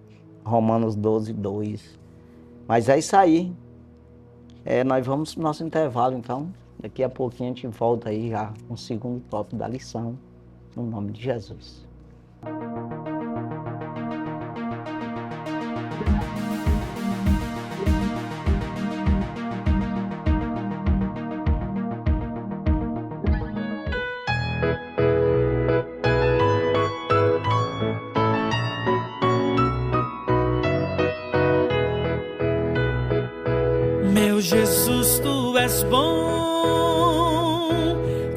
Romanos 12, 2. Mas é isso aí. Nós vamos para o nosso intervalo, então. Daqui a pouquinho a gente volta aí já com o segundo tópico da lição, no nome de Jesus. Meu Jesus, tu és bom,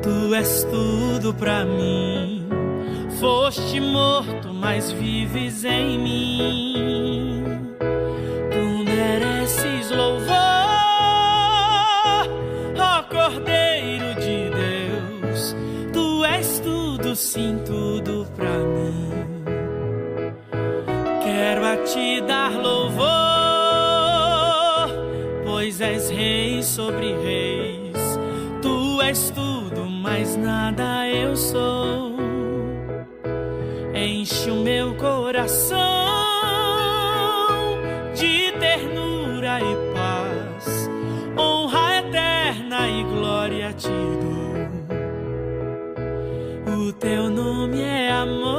tu és tudo pra mim. Foste morto, mas vives em mim. Tu mereces louvor, ó Cordeiro de Deus. Tu és tudo, sim, tudo pra mim. Quero a ti dar louvor, pois és rei sobre reis. Tu és tudo, mas nada eu sou. enche o meu coração de ternura e paz, honra eterna e glória te dou. O teu nome é amor,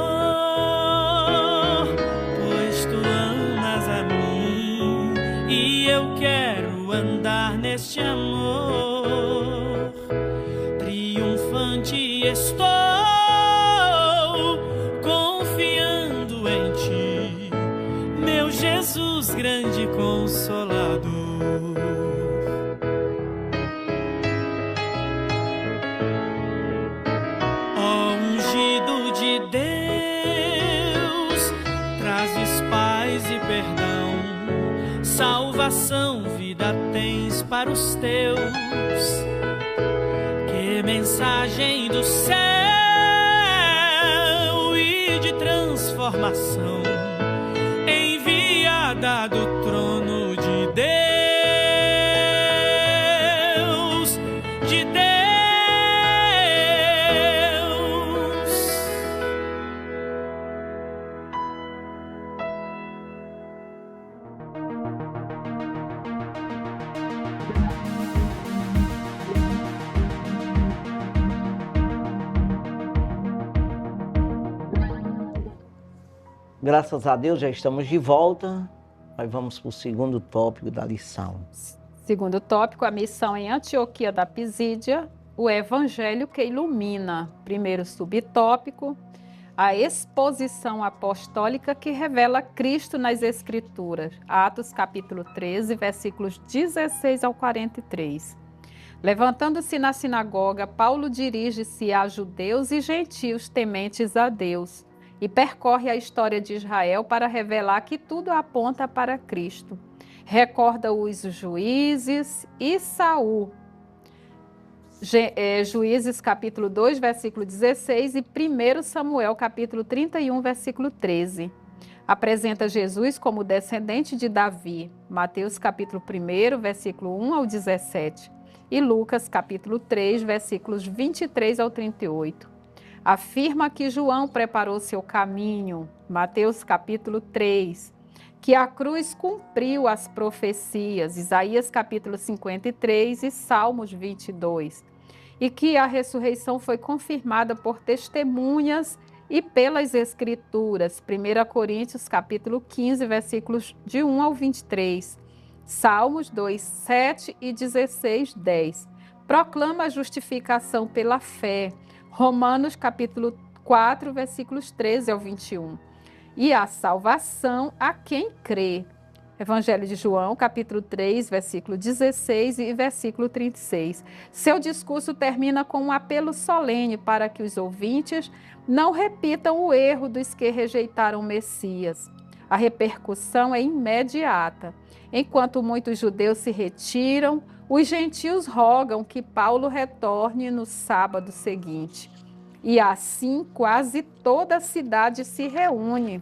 pois tu amas a mim, e eu quero andar neste amor. Triunfante estou, confiando em ti, meu Jesus, grande consolador. Ó ungido de Deus, trazes paz e perdão, salvação, vida tens para os teus. Que mensagem do céu e de transformação, enviada do trono de Deus, de Deus. Graças a Deus já estamos de volta. Nós vamos para o segundo tópico da lição. Segundo tópico, a missão em Antioquia da Pisídia, o evangelho que ilumina. Primeiro subtópico, a exposição apostólica que revela Cristo nas Escrituras. Atos capítulo 13, versículos 16 ao 43. Levantando-se na sinagoga, Paulo dirige-se a judeus e gentios tementes a Deus e percorre a história de Israel para revelar que tudo aponta para Cristo. Recorda os juízes e Saul. Juízes capítulo 2, versículo 16 e 1 Samuel capítulo 31, versículo 13. Apresenta Jesus como descendente de Davi. Mateus capítulo 1, versículo 1 ao 17. E Lucas capítulo 3, versículos 23 ao 38. Afirma que João preparou seu caminho, Mateus capítulo 3, que a cruz cumpriu as profecias, Isaías capítulo 53 e Salmos 22, e que a ressurreição foi confirmada por testemunhas e pelas Escrituras, 1 Coríntios capítulo 15, versículos de 1 ao 23, Salmos 2, 7 e 16, 10. Proclama a justificação pela fé, Romanos capítulo 4, versículos 13 ao 21. E a salvação a quem crê. Evangelho de João, capítulo 3, versículo 16 e versículo 36. Seu discurso termina com um apelo solene para que os ouvintes não repitam o erro dos que rejeitaram o Messias. A repercussão é imediata. Enquanto muitos judeus se retiram, os gentios rogam que Paulo retorne no sábado seguinte. E assim quase toda a cidade se reúne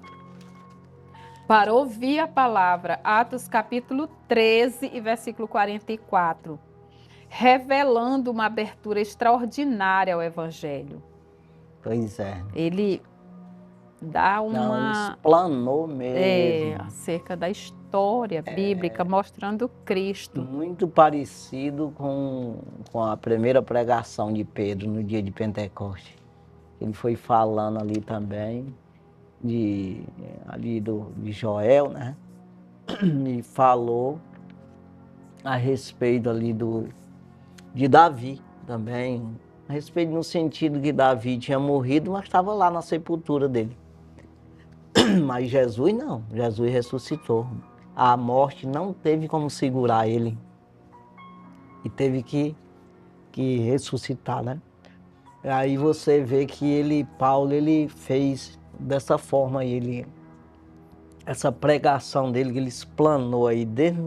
para ouvir a palavra. Atos capítulo 13 e versículo 44. Revelando uma abertura extraordinária ao Evangelho. Pois é. Ele dá uma... explanou mesmo. Acerca da história bíblica, mostrando Cristo. Muito parecido com a primeira pregação de Pedro no dia de Pentecoste. Ele foi falando ali também de Joel, né? E falou a respeito ali de Davi também. A respeito no sentido que Davi tinha morrido, mas estava lá na sepultura dele. Mas Jesus não, Jesus ressuscitou. A morte não teve como segurar ele. E teve que ressuscitar, né? Aí você vê que Paulo fez dessa forma aí, essa pregação dele que ele explanou aí desde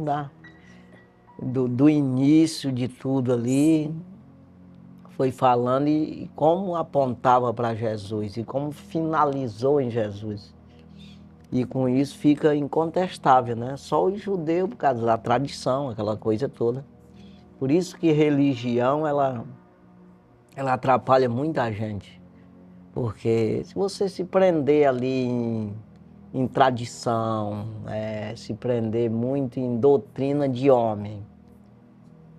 do início de tudo ali, foi falando e como apontava para Jesus e como finalizou em Jesus. E com isso fica incontestável, né? Só o judeu, por causa da tradição, aquela coisa toda. Por isso que religião, ela atrapalha muita gente. Porque se você se prender ali em tradição, se prender muito em doutrina de homem.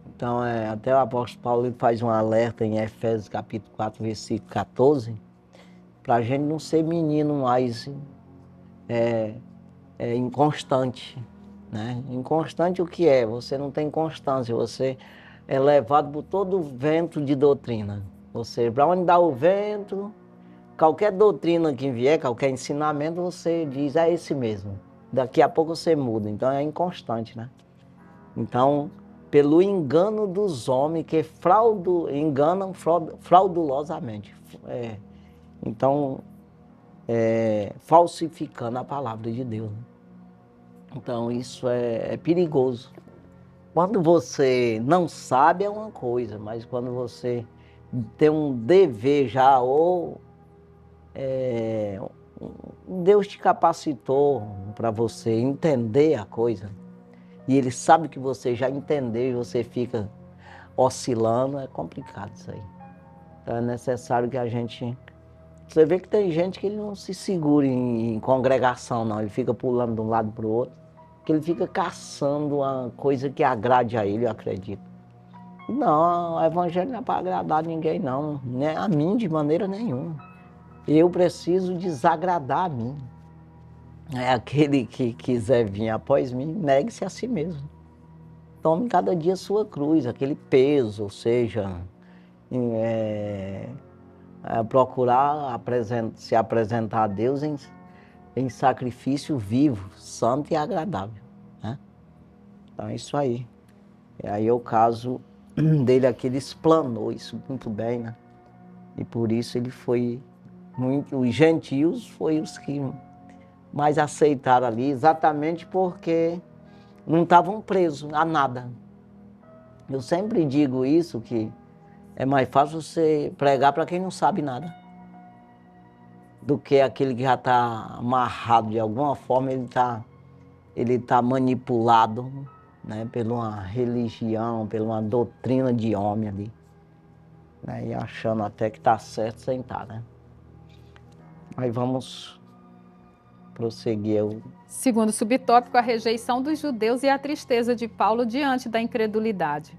Então, até o apóstolo Paulo ele faz um alerta em Efésios capítulo 4, versículo 14, para a gente não ser menino mais inconstante. Né? Inconstante o que é? Você não tem constância, você é levado por todo o vento de doutrina. Ou seja, para onde dá o vento, qualquer doutrina que vier, qualquer ensinamento, você diz, é esse mesmo. Daqui a pouco você muda, então é inconstante, né? Então, pelo engano dos homens que enganam fraudulosamente. Então, falsificando a palavra de Deus. Né? Então, isso é perigoso. Quando você não sabe é uma coisa, mas quando você tem um dever já, ou Deus te capacitou para você entender a coisa, e Ele sabe que você já entendeu e você fica oscilando, é complicado isso aí. Então é necessário que a gente... Você vê que tem gente que ele não se segura em congregação, não. Ele fica pulando de um lado para o outro, que ele fica caçando uma coisa que agrade a ele, eu acredito. Não, o evangelho não é para agradar ninguém, não. Nem a mim, de maneira nenhuma. Eu preciso desagradar a mim. Aquele que quiser vir após mim, negue-se a si mesmo. Tome cada dia sua cruz, aquele peso, ou seja, procurar se apresentar a Deus em sacrifício vivo, santo e agradável. Né? Então é isso aí. E aí o caso dele aqui, ele explanou isso muito bem, né? E por isso ele foi muito... Os gentios foram os que mais aceitaram ali, exatamente porque não estavam presos a nada. Eu sempre digo isso, que é mais fácil você pregar para quem não sabe nada, do que aquele que já está amarrado de alguma forma, ele tá manipulado, né, por uma religião, por uma doutrina de homem ali, né, e achando até que está certo sem estar, né? Mas vamos prosseguir. Segundo subtópico, a rejeição dos judeus e a tristeza de Paulo diante da incredulidade.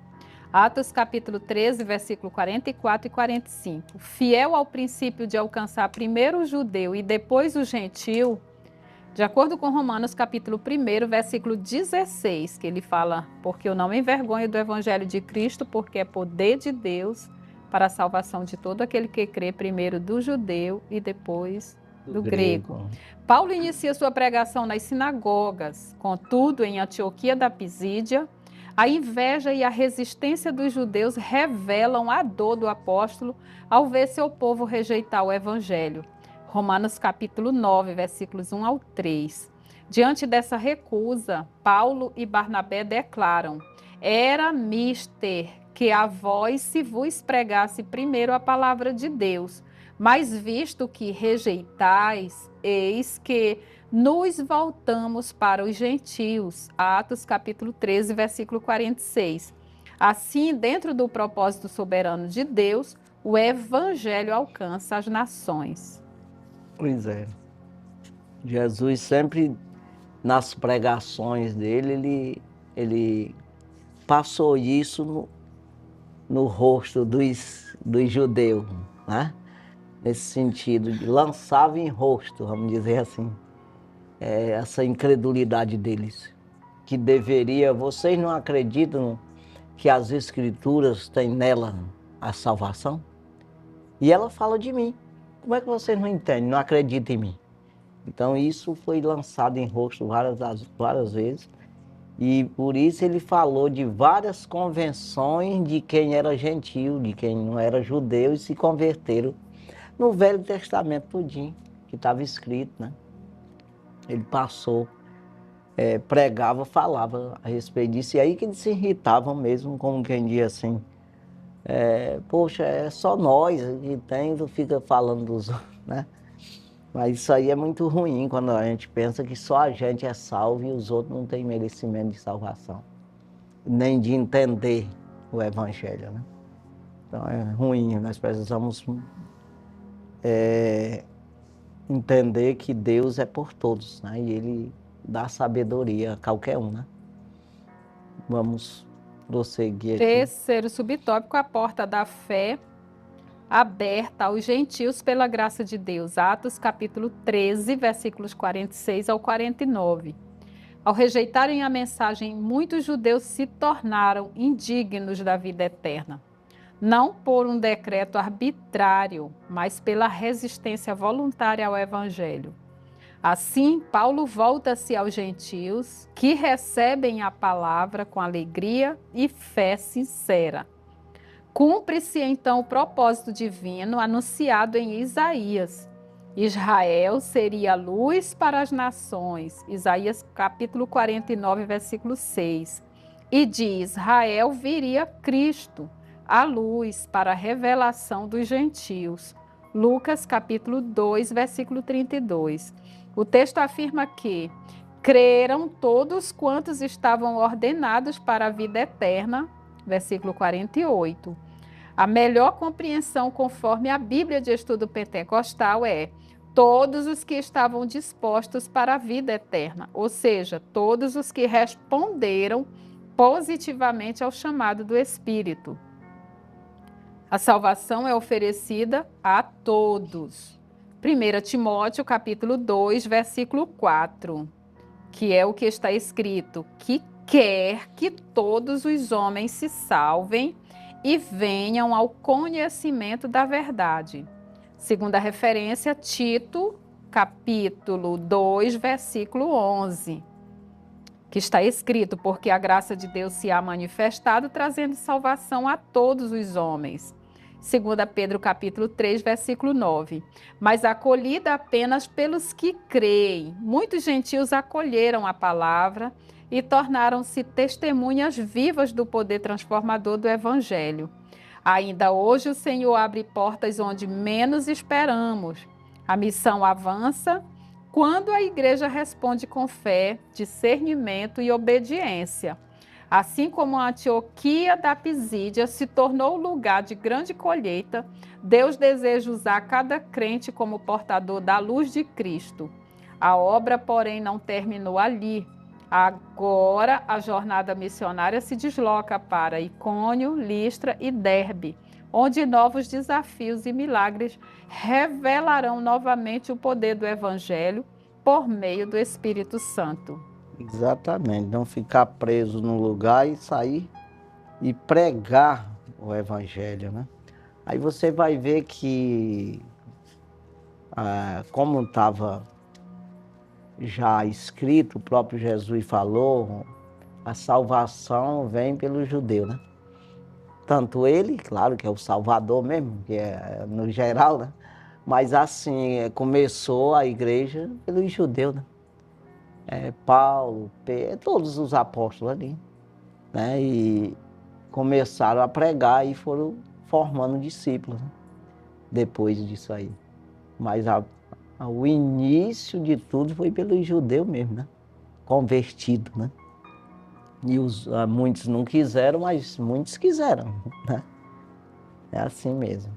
Atos capítulo 13, versículo 44 e 45. Fiel ao princípio de alcançar primeiro o judeu e depois o gentil, de acordo com Romanos capítulo 1, versículo 16, que ele fala, porque eu não me envergonho do evangelho de Cristo, porque é poder de Deus para a salvação de todo aquele que crê, primeiro do judeu e depois do grego. Paulo inicia sua pregação nas sinagogas, contudo, em Antioquia da Pisídia, a inveja e a resistência dos judeus revelam a dor do apóstolo ao ver seu povo rejeitar o evangelho. Romanos capítulo 9, versículos 1 ao 3. Diante dessa recusa, Paulo e Barnabé declaram: era mister que a vós se vos pregasse primeiro a palavra de Deus, mas visto que rejeitais, eis que nos voltamos para os gentios. Atos capítulo 13, versículo 46. Assim, dentro do propósito soberano de Deus, o evangelho alcança as nações. Pois é. Jesus sempre, nas pregações dele, ele passou isso no rosto dos judeus, né? Nesse sentido, lançava em rosto, vamos dizer assim, essa incredulidade deles, que deveria... Vocês não acreditam que as Escrituras têm nela a salvação? E ela fala de mim. Como é que vocês não entendem, não acreditam em mim? Então isso foi lançado em rosto várias vezes, e por isso ele falou de várias convenções de quem era gentil, de quem não era judeu, e se converteram no Velho Testamento tudinho, que estava escrito, né? Ele passou, pregava, falava a respeito disso, e aí que eles se irritavam mesmo, como quem diz assim, poxa, é só nós que tem, tu fica falando dos outros, né? Mas isso aí é muito ruim, quando a gente pensa que só a gente é salvo e os outros não têm merecimento de salvação, nem de entender o evangelho, né? Então é ruim, nós precisamos entender que Deus é por todos, né? E Ele dá sabedoria a qualquer um, né? Vamos prosseguir aqui. Terceiro subtópico, a porta da fé aberta aos gentios pela graça de Deus. Atos capítulo 13, versículos 46 ao 49. Ao rejeitarem a mensagem, muitos judeus se tornaram indignos da vida eterna. Não por um decreto arbitrário, mas pela resistência voluntária ao evangelho. Assim, Paulo volta-se aos gentios, que recebem a palavra com alegria e fé sincera. Cumpre-se então o propósito divino anunciado em Isaías. Israel seria luz para as nações. Isaías capítulo 49, versículo 6. E de Israel viria Cristo, a luz para a revelação dos gentios. Lucas capítulo 2, versículo 32. O texto afirma que creram todos quantos estavam ordenados para a vida eterna, versículo 48. A melhor compreensão conforme a Bíblia de Estudo Pentecostal é todos os que estavam dispostos para a vida eterna, ou seja, todos os que responderam positivamente ao chamado do Espírito. A salvação é oferecida a todos. 1 Timóteo capítulo 2, versículo 4, que é o que está escrito, que quer que todos os homens se salvem e venham ao conhecimento da verdade. Segunda referência, Tito, capítulo 2, versículo 11, que está escrito, porque a graça de Deus se há manifestado, trazendo salvação a todos os homens. 2 Pedro, capítulo 3, versículo 9. Mas acolhida apenas pelos que creem. Muitos gentios acolheram a palavra e tornaram-se testemunhas vivas do poder transformador do Evangelho. Ainda hoje o Senhor abre portas onde menos esperamos. A missão avança quando a igreja responde com fé, discernimento e obediência. Assim como a Antioquia da Pisídia se tornou lugar de grande colheita, Deus deseja usar cada crente como portador da luz de Cristo. A obra, porém, não terminou ali. Agora, a jornada missionária se desloca para Icônio, Listra e Derbe, onde novos desafios e milagres revelarão novamente o poder do Evangelho por meio do Espírito Santo. Exatamente, não ficar preso num lugar e sair e pregar o Evangelho, né? Aí você vai ver que, como estava já escrito, o próprio Jesus falou, a salvação vem pelo judeu, né? Tanto ele, claro que é o Salvador mesmo, que é no geral, né? Mas assim, começou a igreja pelos judeus, né? Paulo, Pedro, todos os apóstolos ali, né? E começaram a pregar e foram formando discípulos, né? Depois disso aí. Mas o início de tudo foi pelo judeu mesmo, né? Convertido, né? E muitos não quiseram, mas muitos quiseram, né? É assim mesmo.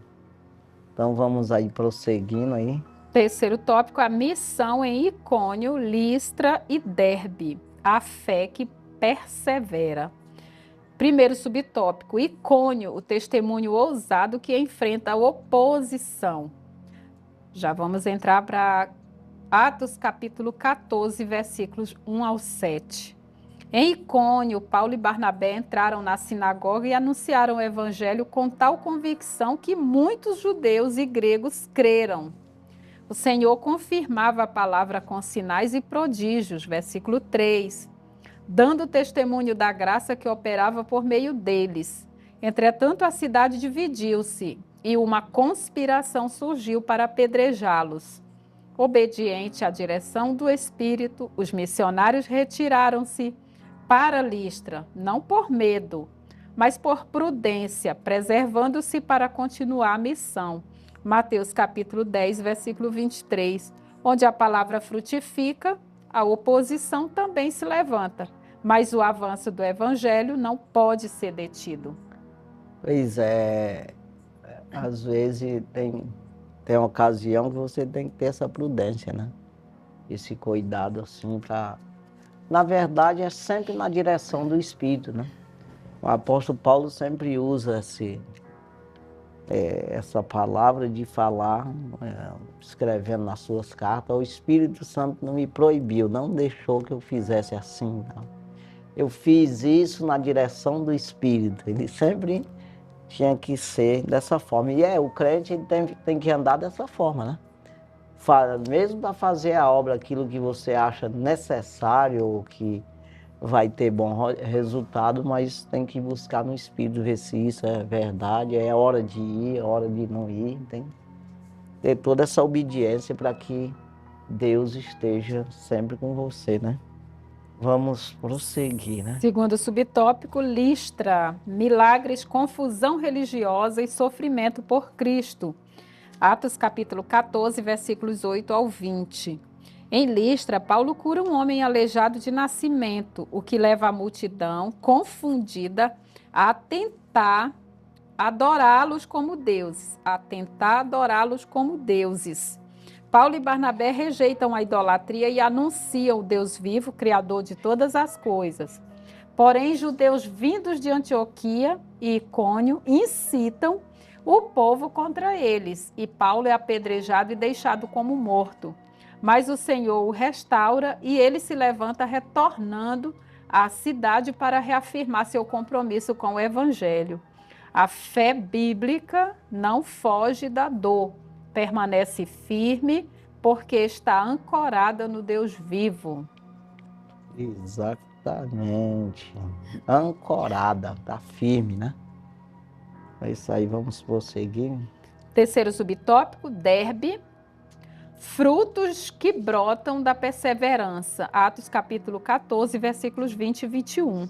Então vamos aí prosseguindo aí. Terceiro tópico, a missão em Icônio, Listra e Derbe, a fé que persevera. Primeiro subtópico, Icônio, o testemunho ousado que enfrenta a oposição. Já vamos entrar para Atos capítulo 14, versículos 1 ao 7. Em Icônio, Paulo e Barnabé entraram na sinagoga e anunciaram o evangelho com tal convicção que muitos judeus e gregos creram. O Senhor confirmava a palavra com sinais e prodígios, versículo 3, dando testemunho da graça que operava por meio deles. Entretanto, a cidade dividiu-se e uma conspiração surgiu para apedrejá-los. Obediente à direção do Espírito, os missionários retiraram-se para Listra, não por medo, mas por prudência, preservando-se para continuar a missão. Mateus capítulo 10, versículo 23, onde a palavra frutifica, a oposição também se levanta, mas o avanço do evangelho não pode ser detido. Pois é, às vezes tem tem ocasião que você tem que ter essa prudência, né? Esse cuidado assim para... Na verdade, é sempre na direção do Espírito, né? O apóstolo Paulo sempre usa essa palavra de falar, escrevendo nas suas cartas, o Espírito Santo não me proibiu, não deixou que eu fizesse assim, não. Eu fiz isso na direção do Espírito. Ele sempre tinha que ser dessa forma. E o crente ele tem que andar dessa forma, né? Mesmo para fazer a obra, aquilo que você acha necessário, ou que vai ter bom resultado, mas tem que buscar no Espírito, ver se isso é verdade, é hora de ir, é hora de não ir. Tem que ter toda essa obediência para que Deus esteja sempre com você, né? Vamos prosseguir, né? Segundo subtópico, Listra, milagres, confusão religiosa e sofrimento por Cristo. Atos capítulo 14, versículos 8 ao 20. Em Listra, Paulo cura um homem aleijado de nascimento, o que leva a multidão confundida a tentar adorá-los como deuses. Paulo e Barnabé rejeitam a idolatria e anunciam o Deus vivo, criador de todas as coisas. Porém, judeus vindos de Antioquia e Icônio incitam o povo contra eles, e Paulo é apedrejado e deixado como morto. Mas o Senhor o restaura e ele se levanta retornando à cidade para reafirmar seu compromisso com o Evangelho. A fé bíblica não foge da dor, permanece firme porque está ancorada no Deus vivo. Exatamente. Ancorada, tá firme, né? É isso aí, vamos prosseguir. Terceiro subtópico, Derbe, frutos que brotam da perseverança. Atos capítulo 14, versículos 20 e 21.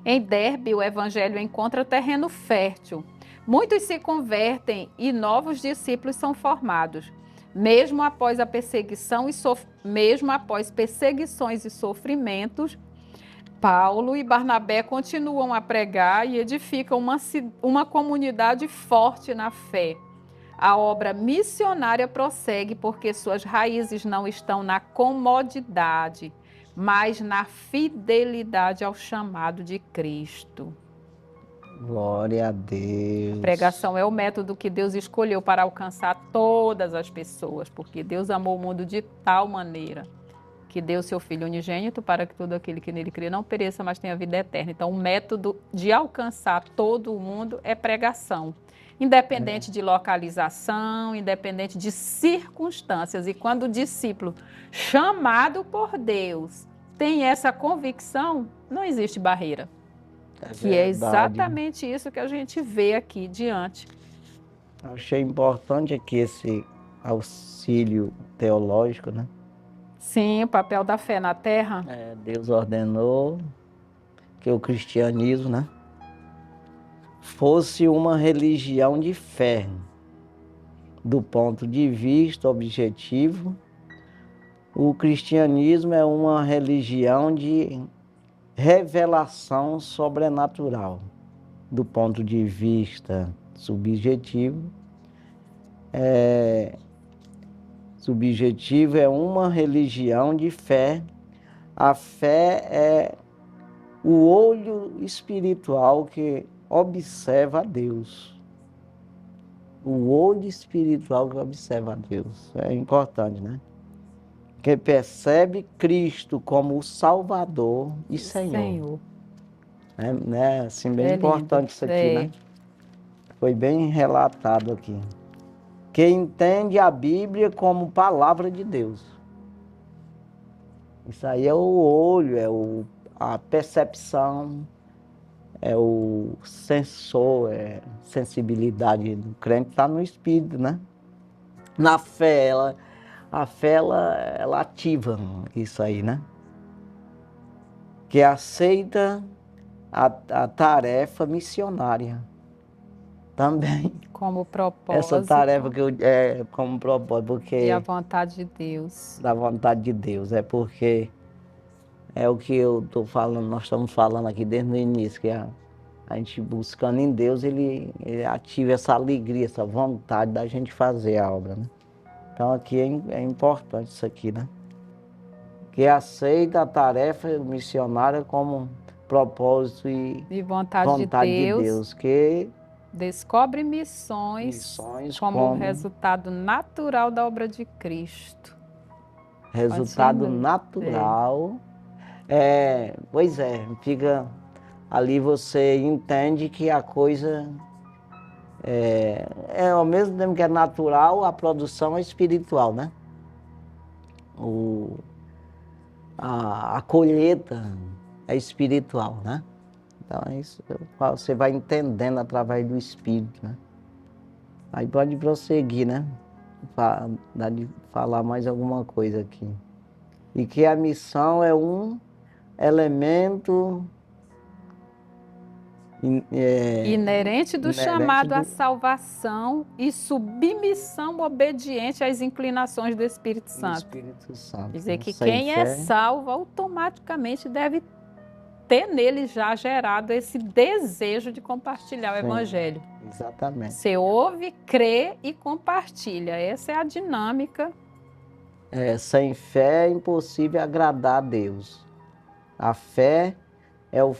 Em Derbe, o evangelho encontra terreno fértil. Muitos se convertem e novos discípulos são formados. Mesmo após perseguições e sofrimentos, Paulo e Barnabé continuam a pregar e edificam uma comunidade forte na fé. A obra missionária prossegue porque suas raízes não estão na comodidade, mas na fidelidade ao chamado de Cristo. Glória a Deus. A pregação é o método que Deus escolheu para alcançar todas as pessoas, porque Deus amou o mundo de tal maneira que deu seu Filho unigênito para que todo aquele que nele crê não pereça, mas tenha vida eterna. Então, o método de alcançar todo o mundo é pregação, independente de localização, independente de circunstâncias. E quando o discípulo, chamado por Deus, tem essa convicção, não existe barreira. Que é exatamente isso que a gente vê aqui diante. Achei importante aqui esse auxílio teológico, né? Sim, o papel da fé na terra. Deus ordenou que o cristianismo, né, fosse uma religião de fé, do ponto de vista objetivo. O cristianismo é uma religião de revelação sobrenatural. Do ponto de vista subjetivo, é uma religião de fé. A fé é o olho espiritual que observa a Deus. O olho espiritual que observa a Deus. É importante, né? Que percebe Cristo como o Salvador e Senhor. É assim, bem importante isso aqui, né? Foi bem relatado aqui. Que entende a Bíblia como palavra de Deus. Isso aí é o olho, a percepção, é o sensor, sensibilidade do crente está no espírito, né? Na fé, a fé ela ativa isso aí, né? Que aceita a tarefa missionária também. Como propósito. Essa tarefa que como propósito, porque... E a vontade de Deus. Da vontade de Deus, porque é o que eu estou falando, nós estamos falando aqui desde o início, que a gente buscando em Deus, ele ativa essa alegria, essa vontade da gente fazer a obra, né? Então aqui é importante isso aqui, né? Que aceita a tarefa missionária como propósito e vontade de vontade de Deus, Deus, que descobre missões missões como como resultado natural da obra de Cristo. resultado Continue. natural. Pois é, fica ali, você entende que a coisa ao mesmo tempo que é natural, a produção é espiritual, né? A colheita é espiritual, né? Então isso você vai entendendo através do Espírito, né? Aí pode prosseguir, né? Dá de falar mais alguma coisa aqui. E que a missão é um elemento Inerente do inerente chamado à do salvação e submissão obediente às inclinações do Espírito Santo. Espírito Santo. Dizer que Sem quem é fé, salvo automaticamente deve ter nele já gerado esse desejo de compartilhar o sim, Evangelho. exatamente. Você ouve, crê e compartilha. Essa é a dinâmica. Sem fé é impossível agradar a Deus. A fé é o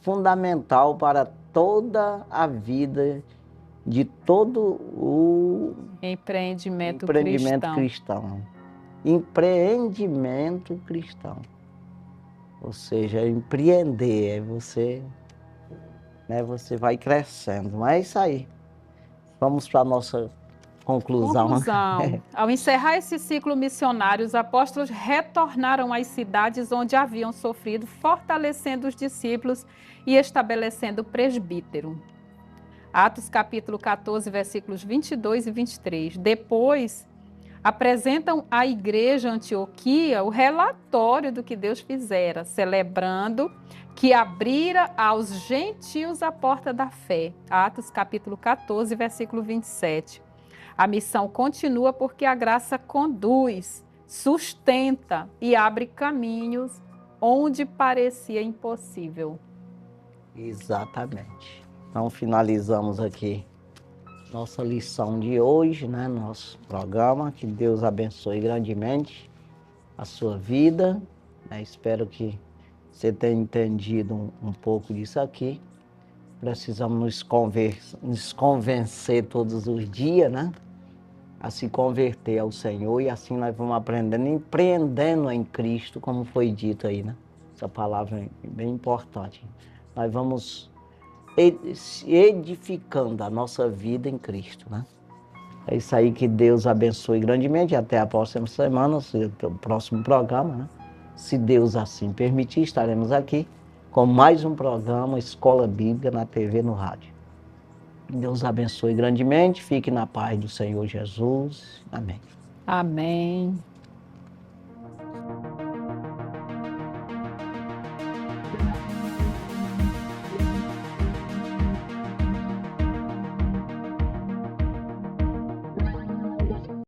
fundamental para toda a vida de todo o Empreendimento empreendimento cristão. Empreendimento cristão. Ou seja, empreender, você vai crescendo. Mas é isso aí. Vamos para a nossa conclusão. Ao encerrar esse ciclo missionário, os apóstolos retornaram às cidades onde haviam sofrido, fortalecendo os discípulos e estabelecendo o presbítero. Atos capítulo 14, versículos 22 e 23. Depois, apresentam à igreja Antioquia o relatório do que Deus fizera, celebrando que abrira aos gentios a porta da fé. Atos capítulo 14, versículo 27. A missão continua porque a graça conduz, sustenta e abre caminhos onde parecia impossível. Exatamente. Então finalizamos aqui nossa lição de hoje, né? Nosso programa. Que Deus abençoe grandemente a sua vida. Espero que você tenha entendido um pouco disso aqui. Precisamos nos convencer todos os dias, né? A se converter ao Senhor, e assim nós vamos aprendendo, empreendendo em Cristo, como foi dito aí, né? Essa palavra é bem importante. Nós vamos edificando a nossa vida em Cristo, né? É isso aí, que Deus abençoe grandemente. Até a próxima semana, o próximo programa, né? Se Deus assim permitir, estaremos aqui com mais um programa Escola Bíblica na TV, no rádio. Deus abençoe grandemente. Fique na paz do Senhor Jesus. Amém. Amém.